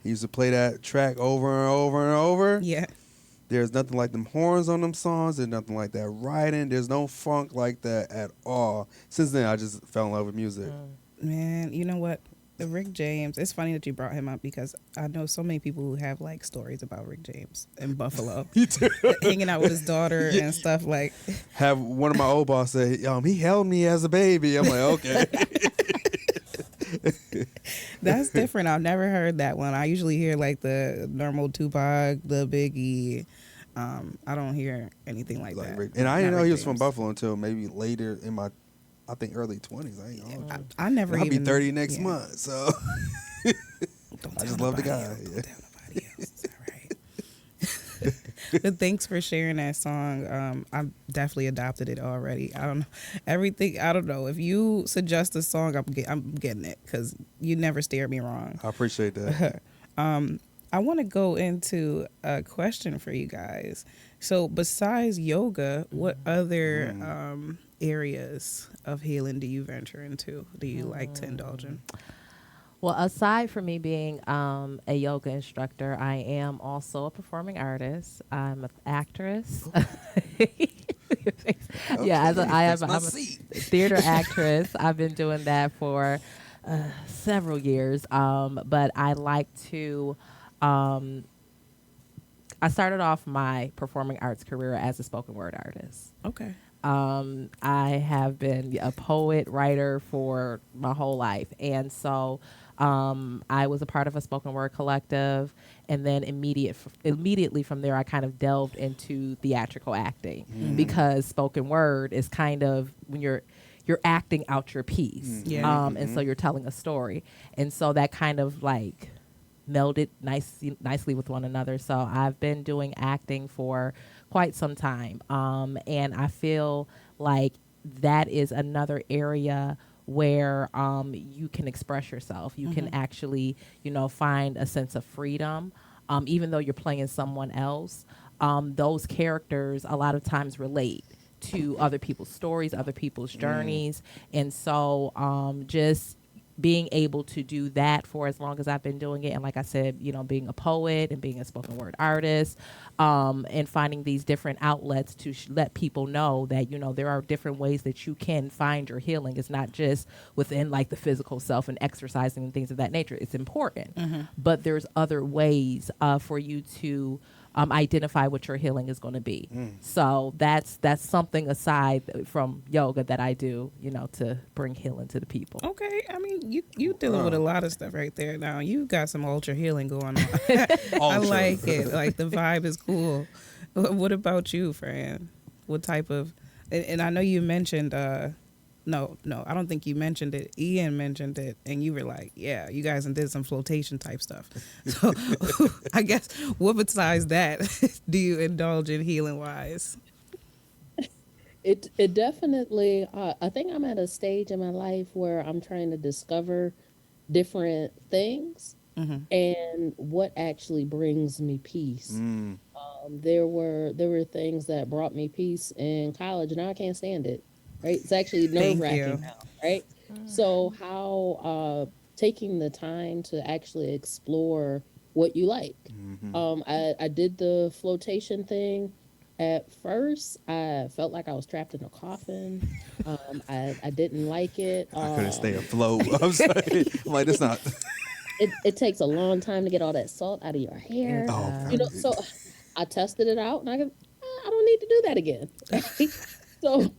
S3: He used to play that track over and over and over.
S2: Yeah.
S3: There's nothing like them horns on them songs. There's nothing like that writing. There's no funk like that at all. Since then, I just fell in love with music.
S2: Man, you know what? The Rick James, it's funny that you brought him up because I know so many people who have like stories about Rick James in Buffalo. Hanging out with his daughter and stuff like.
S3: Have one of my old boss say, he held me as a baby. I'm like, okay.
S2: That's different. I've never heard that one. I usually hear like the normal Tupac, the Biggie. I don't hear anything like that.
S3: And I didn't
S2: Not
S3: know he
S2: Rick
S3: was from
S2: James.
S3: Buffalo until maybe later in my, I think early 20s. I ain't know.
S2: I never
S3: I'll be
S2: even
S3: 30 next
S2: yeah.
S3: month, so
S2: Don't
S3: I
S2: tell
S3: just love the
S2: nobody
S3: guy.
S2: else.
S3: Yeah.
S2: Don't tell nobody else. It's all right. But thanks for sharing that song. I've definitely adopted it already. I don't know everything. I don't know if you suggest a song, I'm getting it because you never steer me wrong.
S3: I appreciate that.
S2: I want to go into a question for you guys. So besides yoga, what other areas of healing do you venture into? Do you like to indulge in?
S5: Well, aside from me being a yoga instructor, I am also a performing artist. I'm an actress. Yeah, I'm a theater actress. I've been doing that for several years. But I like to. I started off my performing arts career as a spoken word artist.
S2: Okay.
S5: I have been a poet, writer for my whole life. And so I was a part of a spoken word collective. And then immediately from there, I kind of delved into theatrical acting because spoken word is kind of when you're acting out your piece.
S2: Yeah.
S5: And so you're telling a story. And so that kind of like melded nicely with one another. So I've been doing acting for quite some time. And I feel like that is another area where you can express yourself. You can actually, find a sense of freedom. Even though you're playing someone else, those characters a lot of times relate to other people's stories, other people's journeys. And so just being able to do that for as long as I've been doing it. And like I said, being a poet and being a spoken word artist, and finding these different outlets to let people know that, there are different ways that you can find your healing. It's not just within like the physical self and exercising and things of that nature. It's important, but there's other ways for you to identify what your healing is going to be. So that's something aside from yoga that I do, to bring healing to the people.
S2: Okay. I mean, you dealing with a lot of stuff right there now. You got some ultra healing going on. I like it. Like the vibe is cool. What about you, Fran? What type of, and I know you mentioned, no, I don't think you mentioned it. Eann mentioned it, and you were like, yeah, you guys did some flotation type stuff. So I guess what besides that do you indulge in healing wise?
S6: It definitely, I think I'm at a stage in my life where I'm trying to discover different things and what actually brings me peace. There were things that brought me peace in college. Now I can't stand it. Right? It's actually nerve-wracking now, right? So how taking the time to actually explore what you like. I did the flotation thing. At first, I felt like I was trapped in a coffin. I didn't like it.
S3: I couldn't stay afloat. I'm sorry. I'm like, it's not.
S6: It takes a long time to get all that salt out of your hair. So I tested it out, and I don't need to do that again. So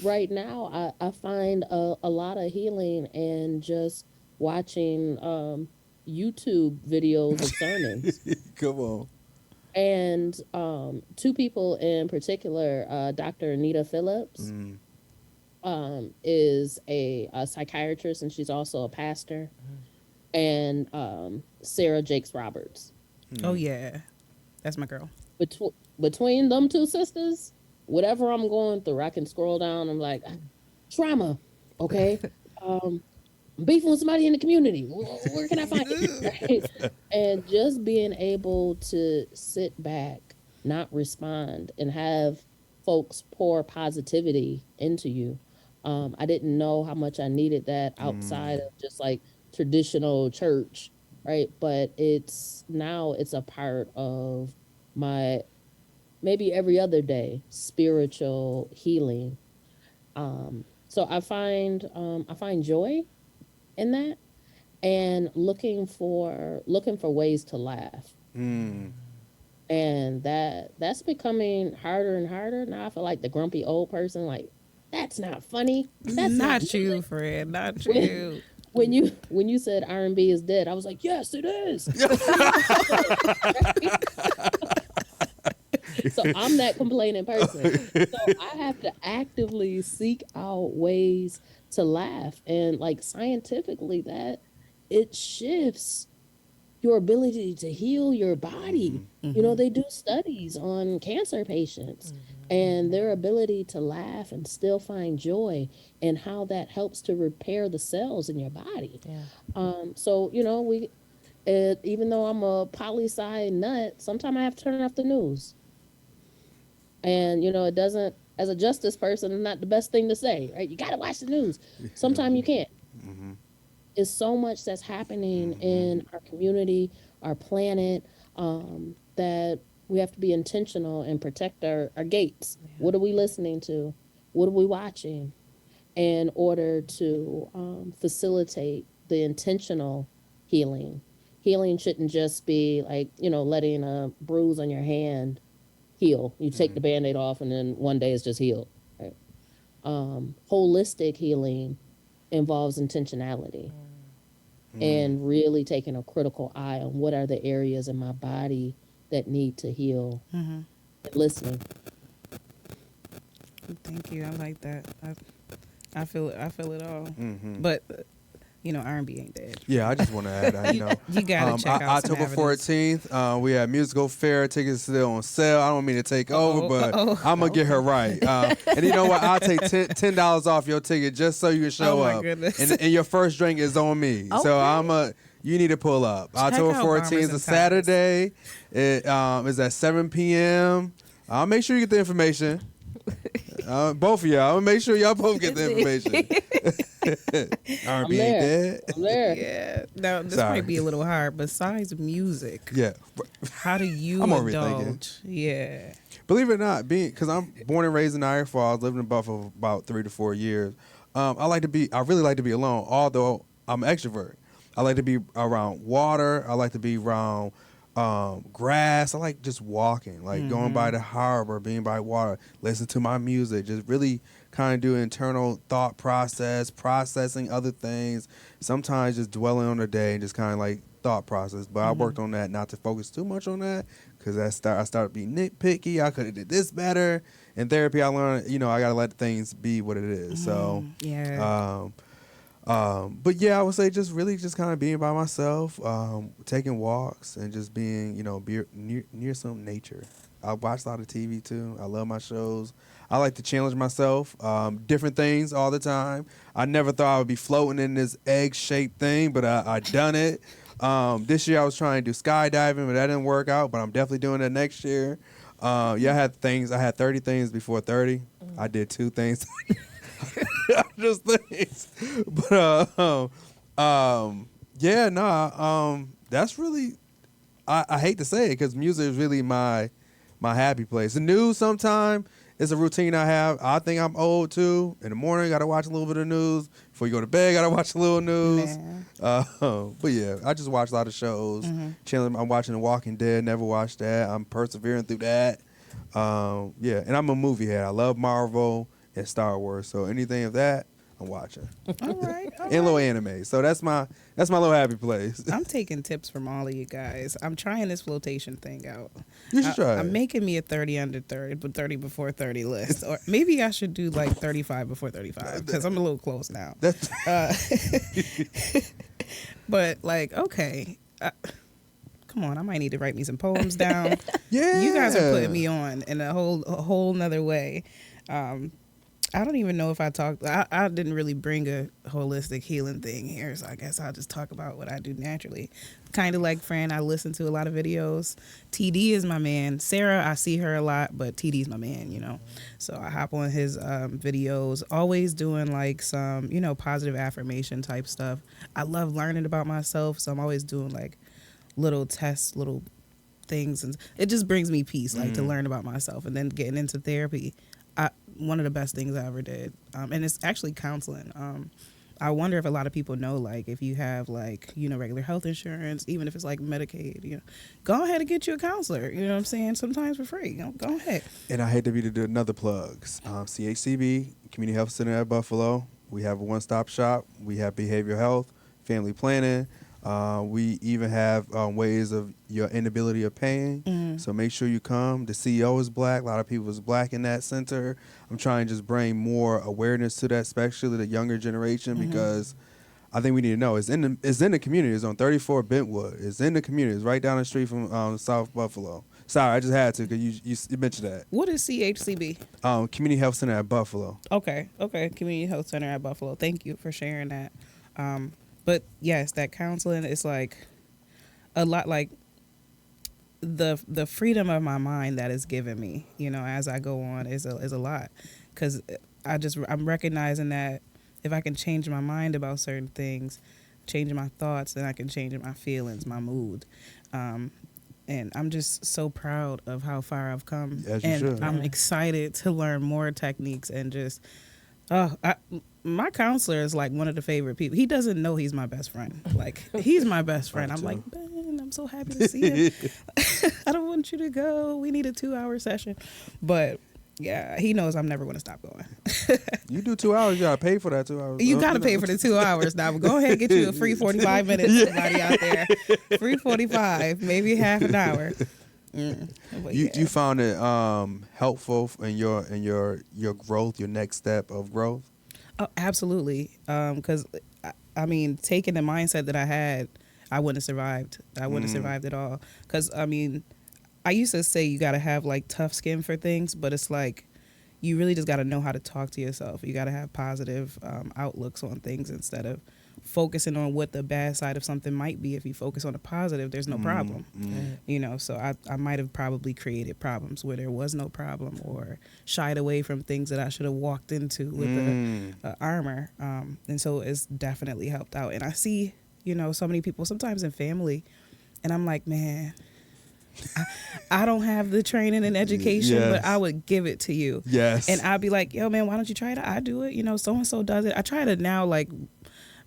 S6: right now, I find a lot of healing and just watching YouTube videos of sermons.
S3: Come on.
S6: And two people in particular, Dr. Anita Phillips is a psychiatrist, and she's also a pastor, and Sarah Jakes Roberts.
S2: Oh, yeah. That's my girl.
S6: Between them two sisters, whatever I'm going through, I can scroll down. I'm like, trauma, okay? Beefing with somebody in the community. Where can I find it? Right? And just being able to sit back, not respond, and have folks pour positivity into you I didn't know how much I needed that outside of just like traditional church, right? But it's a part of my maybe every other day spiritual healing. So I find joy in that, and looking for ways to laugh.
S3: Mm.
S6: And that's becoming harder and harder. Now I feel like the grumpy old person, like, that's not funny. That's
S2: Not you,
S6: music."
S2: Fred. Not
S6: When,
S2: you.
S6: when you said R&B is dead, I was like, yes, it is. So I'm that complaining person. So I have to actively seek out ways to laugh. And like scientifically, that it shifts your ability to heal your body. You know, they do studies on cancer patients and their ability to laugh and still find joy, and how that helps to repair the cells in your body.
S5: Yeah.
S6: So, you know, even though I'm a poli-sci nut, sometimes I have to turn off the news. And, you know, it doesn't, as a justice person, not the best thing to say, right? You got to watch the news. Sometimes you can't. It's so much that's happening in our community, our planet, that we have to be intentional and protect our gates. Yeah. What are we listening to? What are we watching? In order to facilitate the intentional healing. Healing shouldn't just be like, you know, letting a bruise on your hand heal. You take the Band-Aid off and then one day it's just healed. Right? Holistic healing involves intentionality and really taking a critical eye on what are the areas in my body that need to heal. And listening.
S2: Thank you. I like that. I feel it all. But you know, R&B ain't dead.
S3: Yeah, I just want to add, you know,
S2: You gotta check out some
S3: October
S2: avenues.
S3: 14th, we have musical fair tickets still on sale. I don't mean to take over, but I'm gonna get her right. And you know what? I'll take $10 off your ticket just so you can show
S2: Oh my
S3: up.
S2: goodness.
S3: And your first drink is on me. So you need to pull up. October
S2: out
S3: 14th
S2: Farmers
S3: is a
S2: and
S3: Saturday. It is at 7 p.m. I'll make sure you get the information. Both of y'all. I'll make sure y'all both get the information. R&B ain't dead.
S6: I'm there.
S2: Yeah. Now this
S3: Sorry.
S2: might be a little hard. Besides music,
S3: Yeah.
S2: how do you
S3: I'm already thinking.
S2: indulge? Yeah.
S3: Believe it or not, because I'm born and raised in Niagara Falls, lived in Buffalo for about 3 to 4 years. I really like to be alone, although I'm an extrovert. I like to be around water. I like to be around grass. I like just walking, like going by the harbor, being by water, listen to my music, just really kind of do internal thought process, processing other things. Sometimes just dwelling on the day and just kind of like thought process. But I worked on that not to focus too much on that, because I started being nitpicky. I could have did this better. In therapy, I learned, you know, I got to let things be what it is. So,
S2: Yeah.
S3: but yeah, I would say just really just kind of being by myself, taking walks and just being, you know, near some nature. I watch a lot of TV too. I love my shows. I like to challenge myself, different things all the time. I never thought I would be floating in this egg-shaped thing, but I done it. This year I was trying to do skydiving, but that didn't work out, but I'm definitely doing that next year. I had 30 things before 30. I did 2 things. Just things. But that's really, I hate to say it, because music is really my happy place. The news sometimes is a routine I have. I think I'm old too. In the morning, got to watch a little bit of news. Before you go to bed, got to watch a little news. But yeah, I just watch a lot of shows. Chilling. I'm watching The Walking Dead. Never watched that. I'm persevering through that. Yeah, and I'm a movie head. I love Marvel and Star Wars. So anything of that, I'm watching.
S2: All right.
S3: And little anime. So that's my little happy place.
S2: I'm taking tips from all of you guys. I'm trying this flotation thing out.
S3: You should try it.
S2: I'm making me a 30 under 30, but 30 before 30 list. Or maybe I should do like 35 before 35, because I'm a little close now. But like, okay. Come on, I might need to write me some poems down.
S3: Yeah.
S2: You guys are putting me on in a whole nother way. I don't even know if I talked. I didn't really bring a holistic healing thing here, so I guess I'll just talk about what I do naturally. Kind of like Fran, I listen to a lot of videos. TD is my man. Sarah, I see her a lot, but TD is my man, you know. So I hop on his videos, always doing like some, you know, positive affirmation type stuff. I love learning about myself, so I'm always doing like little tests, little things, and it just brings me peace, like to learn about myself. And then getting into therapy, one of the best things I ever did, and it's actually counseling. I wonder if a lot of people know, like, if you have, like, you know, regular health insurance, even if it's like Medicaid, you know, go ahead and get you a counselor. You know what I'm saying? Sometimes for free. You know, go ahead.
S3: And I hate to be to do another plugs. CHCB, Community Health Center at Buffalo. We have a one-stop shop. We have behavioral health, family planning. We even have ways of your inability of paying. So make sure you come. The CEO is black. A lot of people is black in that center. I'm trying to just bring more awareness to that, especially the younger generation, because I think we need to know. It's in the community. It's on 34 Bentwood. It's in the community. It's right down the street from South Buffalo. Sorry, I just had to because you mentioned that.
S2: What is CHCB?
S3: Community Health Center at Buffalo.
S2: Okay. Community Health Center at Buffalo. Thank you for sharing that. But yes, that counseling is like a lot, like the freedom of my mind that is given me, you know, as I go on is a lot, because I'm recognizing that if I can change my mind about certain things, change my thoughts, then I can change my feelings, my mood. And I'm just so proud of how far I've come.
S3: As you
S2: and
S3: should.
S2: I'm excited to learn more techniques and just, my counselor is like one of the favorite people. He doesn't know he's my best friend. Like, he's my best friend. I'm like, Ben, I'm so happy to see him. I don't want you to go. We need a 2-hour session. But yeah, he knows I'm never going to stop going.
S3: You do 2 hours, you gotta pay for that 2 hours.
S2: You got to pay for the 2 hours now. But go ahead and get you a free 45 minutes, somebody out there. Free 45, maybe half an hour.
S3: You found it helpful in your growth, your next step of growth?
S2: Oh, absolutely. Because I mean, taking the mindset that I had, I wouldn't have survived. I wouldn't have survived at all. Because I mean, I used to say you got to have like tough skin for things, but it's like you really just got to know how to talk to yourself. You got to have positive outlooks on things instead of focusing on what the bad side of something might be. If you focus on the positive, there's no problem. You know, so I might have probably created problems where there was no problem, or shied away from things that I should have walked into with the armor. And so it's definitely helped out. And I see, you know, so many people sometimes in family, and I'm like, man, I don't have the training and education,
S3: Yes.
S2: but I would give it to you.
S3: Yes.
S2: And I'd be like, yo, man, why don't you try it? I do it. You know, so-and-so does it. I try to now, like,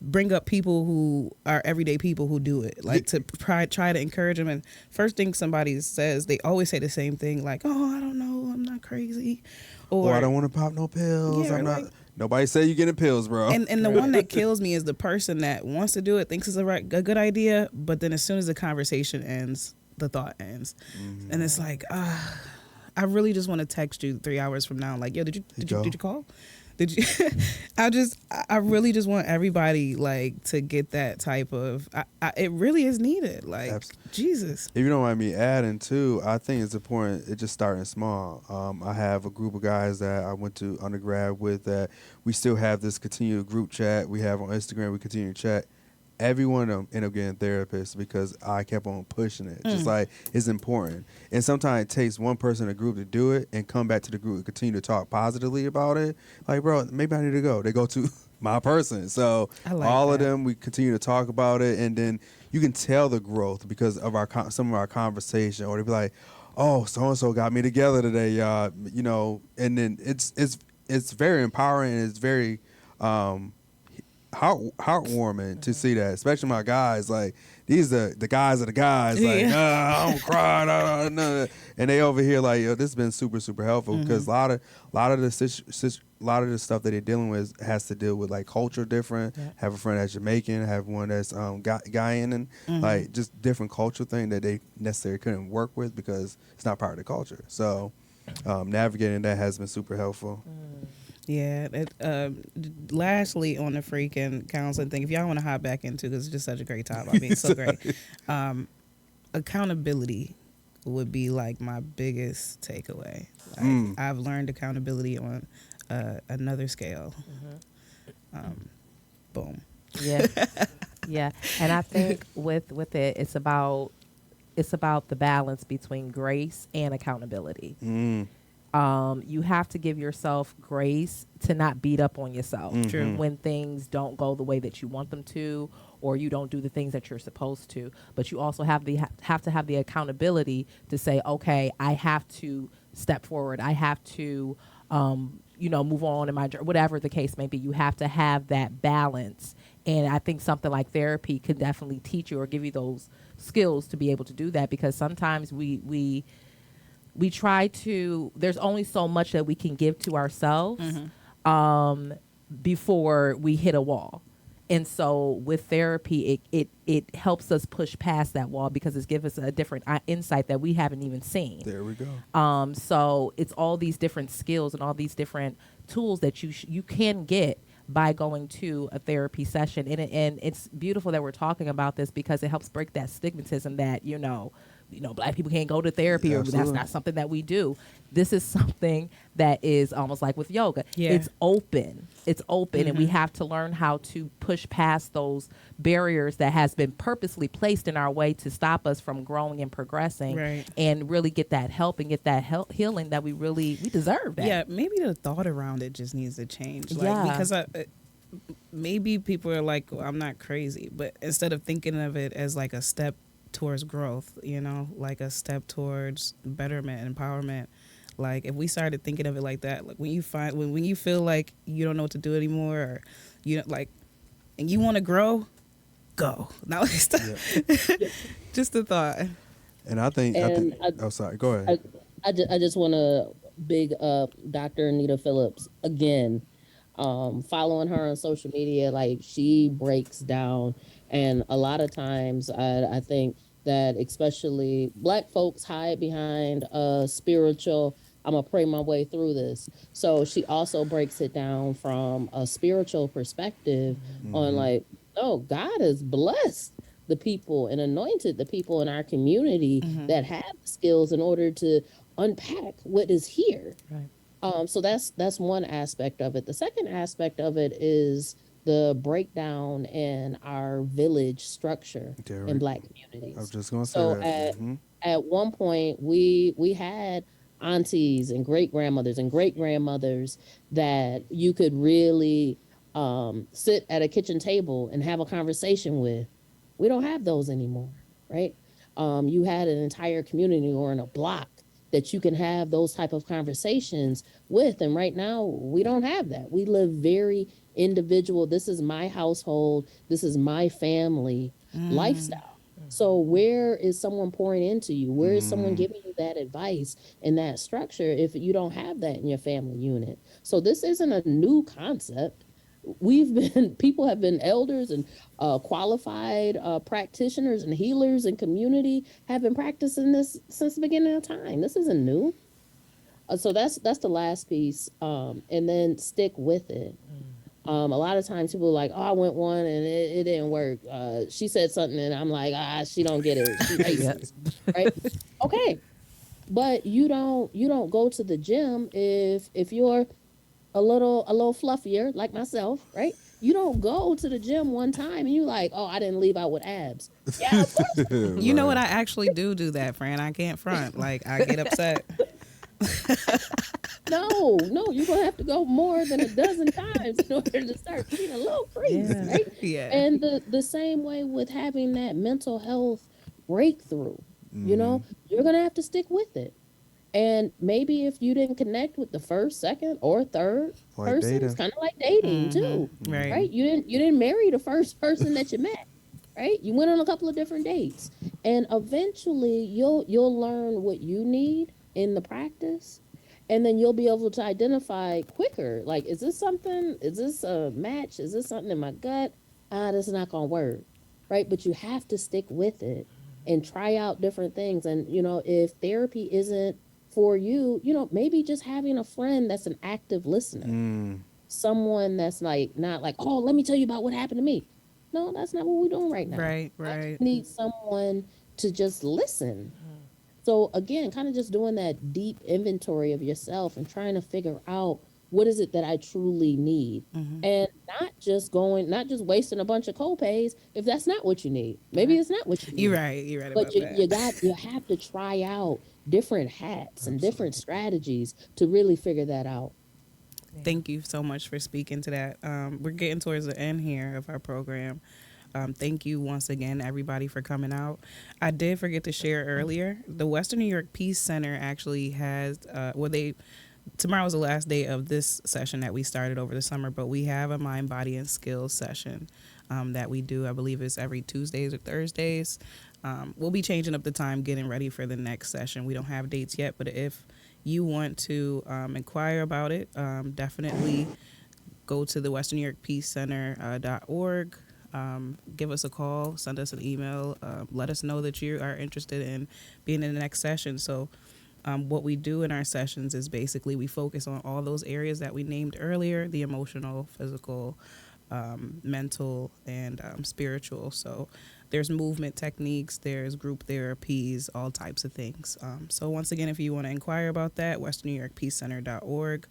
S2: bring up people who are everyday people who do it, like to try to encourage them. And first thing somebody says, they always say the same thing, like, oh, I don't know, I'm not crazy.
S3: Or I don't want to pop no pills.
S2: Yeah,
S3: I'm not.
S2: like-
S3: Nobody say you getting pills, bro.
S2: And the one that kills me is the person that wants to do it, thinks it's a good idea, but then as soon as the conversation ends, the thought ends. And it's like, I really just want to text you 3 hours from now, like, yo, did you call? Did you? I really just want everybody, like, to get that type of. It really is needed. Like, Jesus.
S3: If you don't mind me adding too, I think it's important. It's just starting small. I have a group of guys that I went to undergrad with that we still have this continued group chat. We have on Instagram. We continue to chat. Every one of them end up getting therapists because I kept on pushing it. Just like, it's important. And sometimes it takes one person in a group to do it and come back to the group and continue to talk positively about it. Like, bro, maybe I need to go. They go to my person. So all of them, we continue to talk about it. And then you can tell the growth because of some of our conversation. Or they'll be like, oh, so-and-so got me together today, y'all. You know, and then it's very empowering and it's very heartwarming to see that, especially my guys. Like, these are the guys of the guys. Like, I don't cry, no. And they over here like, yo, this has been super, super helpful because a lot of the stuff that they're dealing with has to deal with like culture different. Have a friend that's Jamaican, have one that's Guyana, and like just different culture thing that they necessarily couldn't work with because it's not part of the culture. So navigating that has been super helpful.
S2: Yeah. Lastly, on the freaking counseling thing, if y'all want to hop back into, because it's just such a great topic. I mean, it's so great. Accountability. would be like my biggest takeaway. Like, I've learned accountability on another scale. Boom.
S5: Yeah. Yeah. And I think with it, it's about the balance between grace and accountability. You have to give yourself grace to not beat up on yourself
S2: True.
S5: when things don't go the way that you want them to, or you don't do the things that you're supposed to. But you also have to have the accountability to say, okay, I have to step forward. I have to, move on in my journey, whatever the case may be. You have to have that balance. And I think something like therapy can definitely teach you or give you those skills to be able to do that, because sometimes we try to, there's only so much that we can give to ourselves before we hit a wall. And so with therapy, it helps us push past that wall, because it gives us a different insight that we haven't even seen.
S3: There we go.
S5: So it's all these different skills and all these different tools that you can get by going to a therapy session. And it's beautiful that we're talking about this, because it helps break that stigmatism that, Black people can't go to therapy, or that's not something that we do. This is something that is almost like with yoga.
S2: Yeah.
S5: It's open, and we have to learn how to push past those barriers that has been purposely placed in our way to stop us from growing and progressing,
S2: Right.
S5: and really get that help and get that healing that we deserve. That.
S2: Yeah, maybe the thought around it just needs to change. Like,
S5: Yeah.
S2: Because maybe people are like, well, I'm not crazy, but instead of thinking of it as like a step towards growth, like a step towards betterment, empowerment. Like, if we started thinking of it like that, like when you feel like you don't know what to do anymore, or and you want to grow, go. Now let's just a thought.
S3: And I think, oh, sorry, go ahead.
S6: I just want to big up Dr. Anita Phillips again. Following her on social media, like, she breaks down, and a lot of times I think that especially Black folks hide behind a spiritual, I'm gonna pray my way through this. So she also breaks it down from a spiritual perspective on, like, oh, God has blessed the people and anointed the people in our community that have skills in order to unpack what is here.
S5: Right.
S6: So that's one aspect of it. The second aspect of it is the breakdown in our village structure in Black communities.
S3: I was just going to say
S6: So
S3: that.
S6: at one point, we had aunties and great-grandmothers and great-grandmothers that you could really sit at a kitchen table and have a conversation with. We don't have those anymore, right? You had an entire community or in a block that you can have those type of conversations with. And right now, we don't have that. We live very individual. This is my household. This is my family lifestyle. So where is someone pouring into you? Where is someone giving you that advice and that structure if you don't have that in your family unit? So this isn't a new concept. People have been elders and qualified practitioners and healers and community have been practicing this since the beginning of time. This isn't new. So that's the last piece. And then stick with it. A lot of times people are like, oh, I went one and it didn't work. She said something and I'm like, she don't get it. She racist, right? Okay. But you don't go to the gym if you're a little fluffier like myself, right? You don't go to the gym one time and you like, oh, I didn't leave out with abs. Yeah, of course.
S2: You know what? I actually do that, Fran. I can't front. Like, I get upset.
S6: No, you're gonna have to go more than a dozen times in order to start getting a little crazy, right?
S2: Yeah.
S6: And the same way with having that mental health breakthrough, you're gonna have to stick with it. And maybe if you didn't connect with the first, second, or third person, it's kind of like dating too, right? You didn't marry the first person that you met, right? You went on a couple of different dates, and eventually you'll learn what you need in the practice, and then you'll be able to identify quicker. Like, is this something? Is this a match? Is this something in my gut? This is not gonna work, right? But you have to stick with it and try out different things. And if therapy isn't for you, maybe just having a friend that's an active listener, someone that's not like, oh, let me tell you about what happened to me. No, that's not what we're doing right now.
S2: Right.
S6: I just need someone to just listen. So again, kind of just doing that deep inventory of yourself and trying to figure out what is it that I truly need. And not just wasting a bunch of co-pays if that's not what you need. Maybe it's not what you need.
S2: You're right. You're right
S6: But
S2: about that.
S6: you have to try out different hats and different strategies to really figure that out.
S2: Thank you so much for speaking to that. We're getting towards the end here of our program. Thank you once again, everybody, for coming out. I did forget to share earlier, the Western New York Peace Center actually has, tomorrow's the last day of this session that we started over the summer, but we have a mind, body, and skills session that we do. I believe it's every Tuesdays or Thursdays. We'll be changing up the time, getting ready for the next session. We don't have dates yet, but if you want to inquire about it, definitely go to the Western New York Peace Center.org. Give us a call, send us an email, let us know that you are interested in being in the next session. So what we do in our sessions is basically we focus on all those areas that we named earlier, the emotional, physical, mental, and spiritual. So there's movement techniques, there's group therapies, all types of things. So once again, if you want to inquire about that, westernnewyorkpeacecenter.org.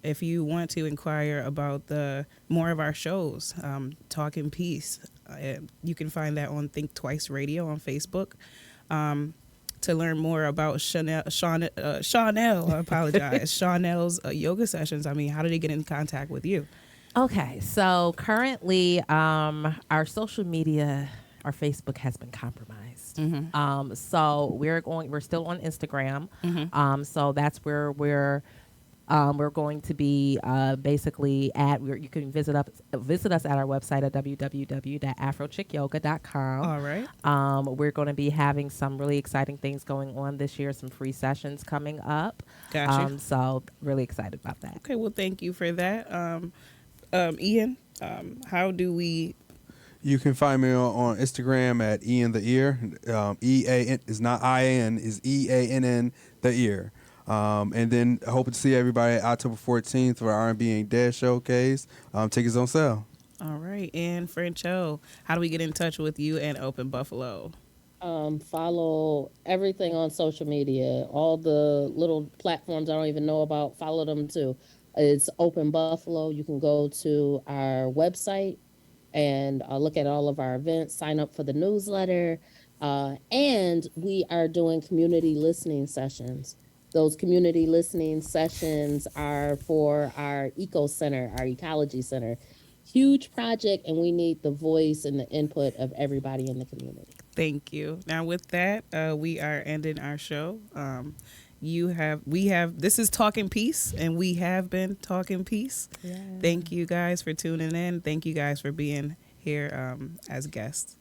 S2: If you want to inquire about more of our shows, Talking Peace, you can find that on Think Twice Radio on Facebook. To learn more about Shawnell, I apologize, Shawnell's yoga sessions. I mean, how did they get in contact with you?
S5: Okay, so currently our social media, our Facebook has been compromised. So we're still on Instagram. So that's where we're going to be basically at. You can visit us at our website at www.afrochickyoga.com.
S2: All right.
S5: We're going to be having some really exciting things going on this year. Some free sessions coming up.
S2: Gotcha.
S5: So really excited about that.
S2: Okay. Well, thank you for that, Eann. How do we?
S3: You can find me on Instagram at Eann the Ear. E-A-N is not I-N, is E-A-N-N the Ear. And then I hope to see everybody October 14th for our R&B Ain't Dead showcase. Tickets on sale.
S2: All right. And Franchelle, how do we get in touch with you and Open Buffalo?
S6: Follow everything on social media, all the little platforms I don't even know about. Follow them too. It's Open Buffalo. You can go to our website and look at all of our events, sign up for the newsletter. And we are doing community listening sessions. Those community listening sessions are for our eco center, our ecology center. Huge project, and we need the voice and the input of everybody in the community.
S2: Thank you. Now, with that, we are ending our show. This is Talking Peace, and we have been Talking Peace. Yeah. Thank you guys for tuning in. Thank you guys for being here as guests.